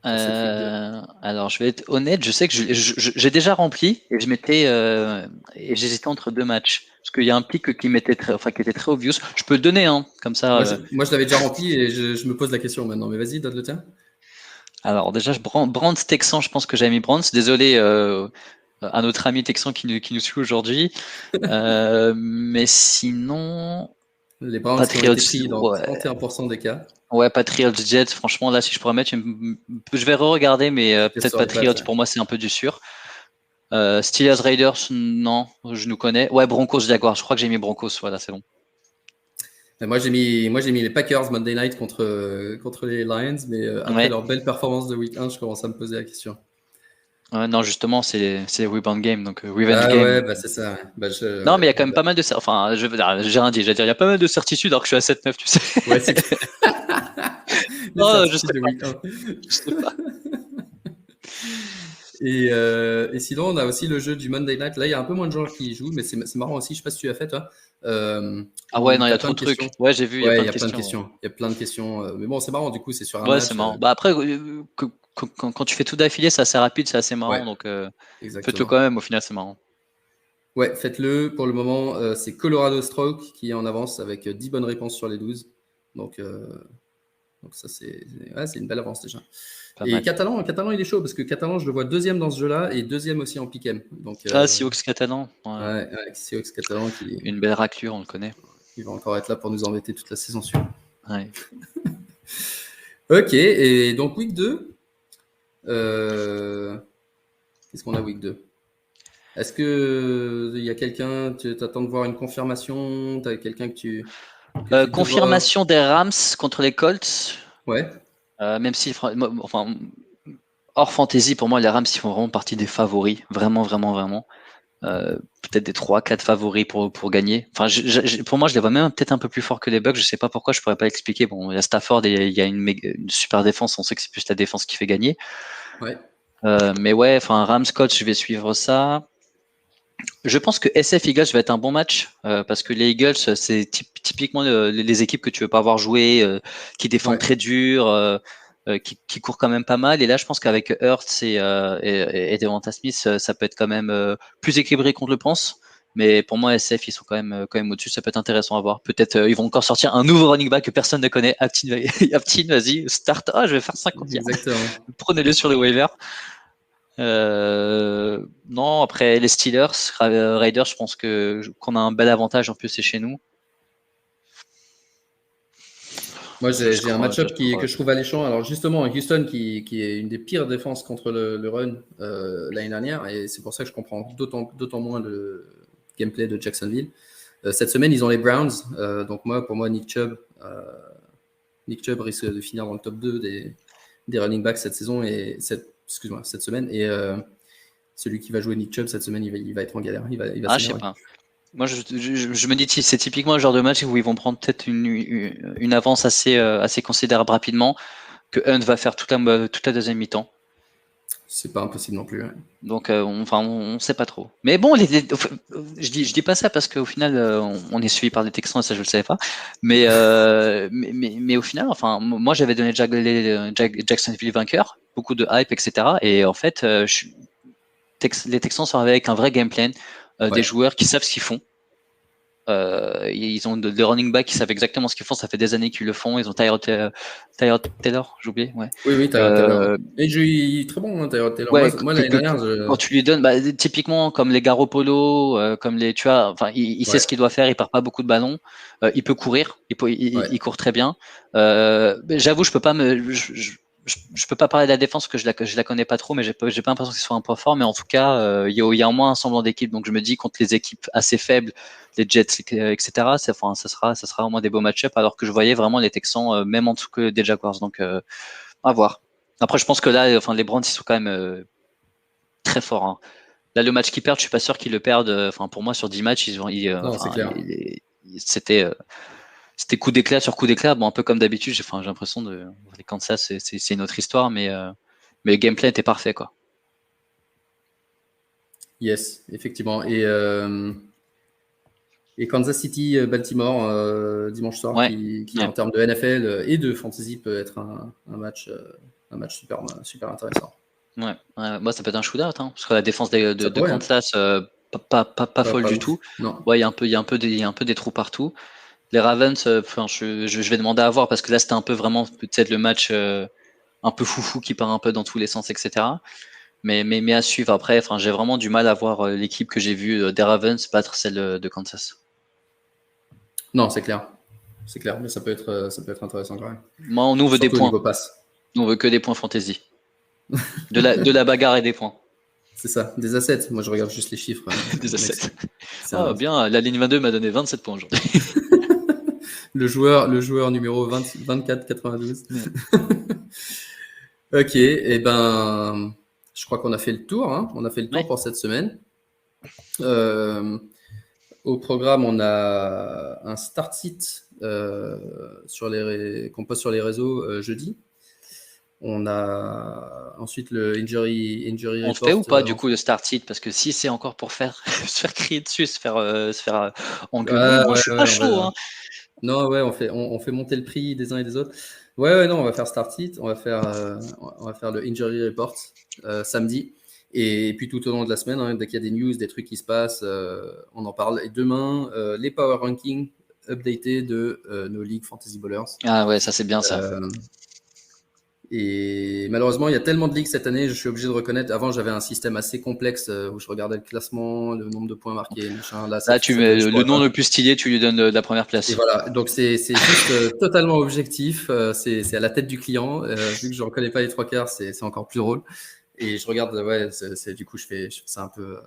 pour cette week 2? Alors, je vais être honnête, je sais que j'ai déjà rempli et et j'hésitais entre deux matchs. Parce qu'il y a un pic qui qui était très obvious. Je peux le donner, hein, comme ça. Moi, je l'avais déjà rempli et je me pose la question maintenant. Mais vas-y, donne le tien. Alors, déjà, Brands Texan, je pense que j'avais mis Brands. Désolé à notre ami Texan qui nous suit aujourd'hui. Mais sinon, Les Browns qui ont Patriots, été pris dans ouais. 31% des cas. Ouais, Patriots Jets, franchement, là, si je pourrais mettre, je vais re-regarder, mais peut-être Sur les Patriots, pattes, ouais. pour moi, c'est un peu du sûr. Steelers Raiders, non, je nous connais. Ouais, Broncos Jaguars, je crois que j'ai mis Broncos, voilà, c'est bon. Et moi, j'ai mis les Packers Monday Night contre les Lions, mais après Ouais. leur belle performance de week 1, je commence à me poser la question. Non, justement, c'est Rebound Game, donc Revenge Ah Game. ouais, bah c'est ça. Bah, Non, mais il y a quand même pas mal de. Enfin, j'ai rien dit, j'allais dire, il y a pas mal de certitudes alors que je suis à 7-9, tu sais. ouais, c'est les Non, je certitudes sais de pas. week 1. Je sais pas. Et sinon, on a aussi le jeu du Monday Night. Là, il y a un peu moins de gens qui y jouent, mais c'est marrant aussi. Je sais pas si tu as fait, toi. Ah ouais, Où non, il tu y as a plein trop de de questions. trucs. Ouais, j'ai vu, il y a Ouais, plein il y de a plein de questions. questions. Il y a plein de questions. Mais bon, c'est marrant, du coup, c'est sur un Ouais, match. c'est marrant. Bah après, quand tu fais tout d'affilée, c'est assez rapide, c'est assez marrant, Ouais, donc faites-le exactement. quand même, au final, c'est marrant. Ouais, faites-le. Pour le moment, c'est Colorado Stroke qui est en avance avec 10 bonnes réponses sur les 12. Donc ça, c'est une belle avance déjà. Pas Et mal. Catalan, il est chaud parce que Catalan, je le vois deuxième dans ce jeu-là et deuxième aussi en pick-em. Donc, Ah, Seahawks catalan, ouais. ouais, Seahawks Catalan Une belle raclure, on le connaît. qui va encore être là pour nous embêter toute la saison suivante. Ouais. Ok, et donc week 2, qu'est-ce qu'on a week 2? Est-ce que il y a quelqu'un, tu attends de voir une confirmation, tu as quelqu'un que tu te vois? Confirmation des Rams contre les Colts, Ouais, même si, enfin, hors fantasy, pour moi, les Rams, ils font vraiment partie des favoris. Vraiment, vraiment, vraiment. Peut-être des 3-4 favoris pour gagner. Enfin, pour moi, je les vois même peut-être un peu plus forts que les Bucks. Je sais pas pourquoi, je pourrais pas l'expliquer. Bon, il y a Stafford et il y a une super défense. On sait que c'est plus la défense qui fait gagner. ouais, Mais ouais, enfin, Rams Colts, je vais suivre ça. Je pense que SF Eagles va être un bon match parce que les Eagles, c'est typiquement les équipes que tu veux pas voir jouer, qui défendent ouais. très dur, qui courent quand même pas mal. Et là, je pense qu'avec Hurts et Devonta Smith, ça peut être quand même plus équilibré qu'on le pense. Mais pour moi, SF, ils sont quand même au-dessus. Ça peut être intéressant à voir. Peut-être ils vont encore sortir un nouveau running back que personne ne connaît. Aptin, Aptin, vas-y, start. Ah, je vais faire 50 yards. Exactement. Prenez-le sur le waiver. Non, après les Steelers, Raiders, je pense qu'on a un bel avantage. En plus, c'est chez nous. Moi, Juste j'ai un crois, match-up juste crois. que je trouve alléchant. Alors, justement, Houston, qui est une des pires défenses contre le run l'année dernière, et c'est pour ça que je comprends d'autant moins le gameplay de Jacksonville. Cette semaine, ils ont les Browns. Donc, pour moi, Nick Chubb risque de finir dans le top 2 des running backs cette saison et cette semaine. Et celui qui va jouer Nick Chubb cette semaine, il va être en galère. Il va Ah, je sais s'énerver. pas. Moi, je me dis, c'est typiquement le genre de match où ils vont prendre peut-être une avance assez considérable rapidement, que Hunt va faire toute la deuxième mi-temps. C'est pas impossible non plus. Ouais. Donc, on sait pas trop. Mais bon, je dis pas ça parce qu'au final, on est suivi par des Texans et ça, je le savais pas. Mais au final, enfin, moi, j'avais donné Jacksonville vainqueur, beaucoup de hype, etc. Et en fait, les Texans sont arrivés avec un vrai game plan, des Ouais. joueurs qui savent ce qu'ils font. Ils ont des running backs qui savent exactement ce qu'ils font. Ça fait des années qu'ils le font. Ils ont Tyrod Taylor, j'ai oublié. Ouais. Oui, Tyrod Taylor. Euh, Et il est très bon, hein, Tyrod Taylor. Ouais, Moi l'année dernière, quand tu lui donnes, bah, typiquement comme les Garoppolo, comme les, tu vois, enfin, il sait ouais, ce qu'il doit faire, il perd pas beaucoup de ballons, il peut courir, ouais. il court très bien. Mais j'avoue, je peux pas parler de la défense parce que je la connais pas trop, mais j'ai pas l'impression que ce soit un point fort, mais en tout cas, il y a au moins un semblant d'équipe, donc je me dis contre les équipes assez faibles, les Jets, etc., enfin, ça sera au moins des beaux match-up, alors que je voyais vraiment les Texans, même en dessous que des Jaguars, donc, à voir. Après, je pense que là, enfin, les Browns, ils sont quand même très forts. Hein. Là, le match qu'ils perdent, je suis pas sûr qu'ils le perdent. Enfin, pour moi, sur 10 matchs, Non, c'est clair. c'était coup d'éclat sur coup d'éclat. Bon, un peu comme d'habitude. J'ai l'impression de les Kansas, c'est une autre histoire, mais le gameplay était parfait, quoi. Yes, effectivement. Et Kansas City, Baltimore, dimanche soir, Ouais, qui ouais, en termes de NFL et de fantasy peut être un match super intéressant. ouais. Moi, ça peut être un shootout, hein, parce que la défense Ça de pourrait, hein. Kansas, pas folle Pas du ouf. tout. Non. Ouais, il y a un peu il y a un peu des trous partout. Les Ravens, enfin, je vais demander à voir parce que là, c'était un peu vraiment peut-être le match un peu foufou qui part un peu dans tous les sens, etc. Mais à suivre après, enfin, j'ai vraiment du mal à voir l'équipe que j'ai vue des Ravens battre celle de Kansas. Non, c'est clair. C'est clair, mais ça peut être intéressant quand même. Moi, on nous veut des Surtout au points. niveau passe. Nous, on veut que des points fantasy. De la bagarre et des points. C'est ça, des assets. Moi, je regarde juste les chiffres. Des Mec, assets. c'est Oh, bien, la ligne 22 m'a donné 27 points aujourd'hui. le joueur numéro 24-92. Ouais. Ok, et ben, je crois qu'on a fait le tour. Hein. On a fait le tour Ouais. pour cette semaine. Euh, Au programme, on a un start site qu'on poste sur les réseaux jeudi. On a ensuite le injury On le fait report. ou pas du coup le start sit parce que si c'est encore pour faire se faire crier dessus, se faire engueuler, moi je suis pas Ouais, chaud. Hein. non, ouais, on fait monter le prix des uns et des autres. Ouais, non, on va faire start it, on va faire le injury report samedi. Et puis tout au long de la semaine, hein, dès qu'il y a des news, des trucs qui se passent, on en parle. Et demain, les power rankings updatés de nos ligues Fantasy Ballers. Ah ouais, ça c'est bien ça. Euh, et malheureusement, il y a tellement de ligues cette année, je suis obligé de reconnaître. Avant, j'avais un système assez complexe où je regardais le classement, le nombre de points marqués, machin. Là, Là tu cette année, mets je le pourrais nom pas. le plus stylé, tu lui donnes la première Et place. voilà, donc c'est juste totalement objectif, c'est à la tête du client. Vu que je ne reconnais pas les trois quarts, c'est encore plus drôle. Et je regarde, ouais, du coup, je fais ça un peu.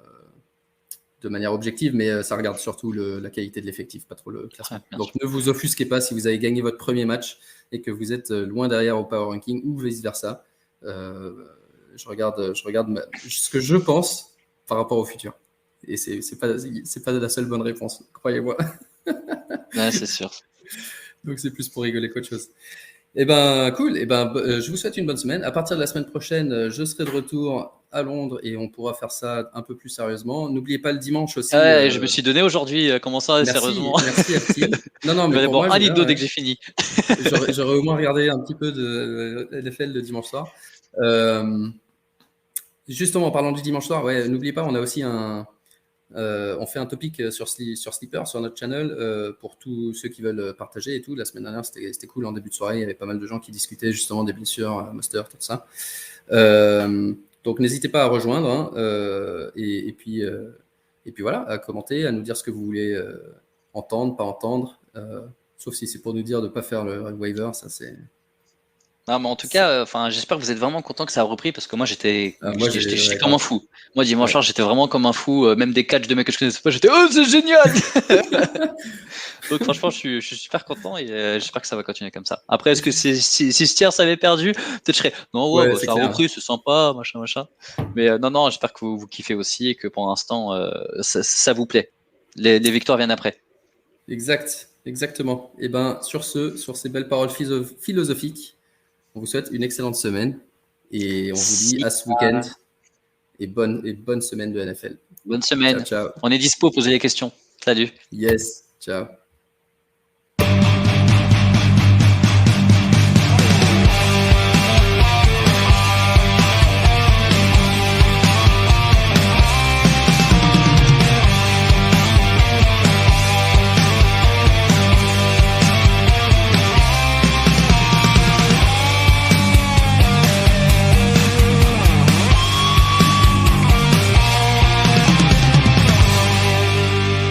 de manière objective, mais ça regarde surtout la qualité de l'effectif, pas trop le classement. Ouais, Donc ne vous offusquez pas si vous avez gagné votre premier match et que vous êtes loin derrière au power ranking ou vice-versa. Je regarde ce que je pense par rapport au futur. Et c'est pas la seule bonne réponse, croyez-moi. Ouais, c'est sûr. Donc c'est plus pour rigoler qu'autre chose. Eh ben cool. Eh ben je vous souhaite une bonne semaine. À partir de la semaine prochaine, je serai de retour à Londres et on pourra faire ça un peu plus sérieusement. N'oubliez pas le dimanche aussi. Ouais, je me suis donné aujourd'hui, comment ça, Merci, sérieusement? merci Aptil. Non, Je mais vais pour boire moi, un litre d'eau dès que j'ai fini. j'aurais au moins regardé un petit peu de NFL le dimanche soir. Justement, en parlant du dimanche soir, ouais, n'oubliez pas, on a aussi on fait un topic sur Sleeper, sur notre channel, pour tous ceux qui veulent partager et tout. La semaine dernière, c'était cool. En début de soirée, il y avait pas mal de gens qui discutaient justement des blessures, Mustard, tout ça. Donc, n'hésitez pas à rejoindre. Hein, et puis voilà, à commenter, à nous dire ce que vous voulez entendre, pas entendre. Sauf si c'est pour nous dire de ne pas faire le waiver, ça c'est. Non, mais en tout cas, j'espère que vous êtes vraiment content que ça a repris parce que moi j'étais Ouais, comme un fou. Moi dimanche soir j'étais vraiment comme un fou, même des catchs de mecs que je connaissais pas, j'étais oh c'est génial. Donc franchement je suis super content et j'espère que ça va continuer comme ça. Après est-ce que si Stiers avait perdu, peut-être je serais non bah, ça a repris, c'est sympa, machin. Mais non, j'espère que vous kiffez aussi et que pour l'instant ça vous plaît. Les victoires viennent après. Exactement. Et ben sur ces belles paroles philosophiques, on vous souhaite une excellente semaine et on vous dit à ce week-end et bonne semaine de NFL. Bonne semaine. Ciao. On est dispo, posez les questions. Salut. Yes, ciao.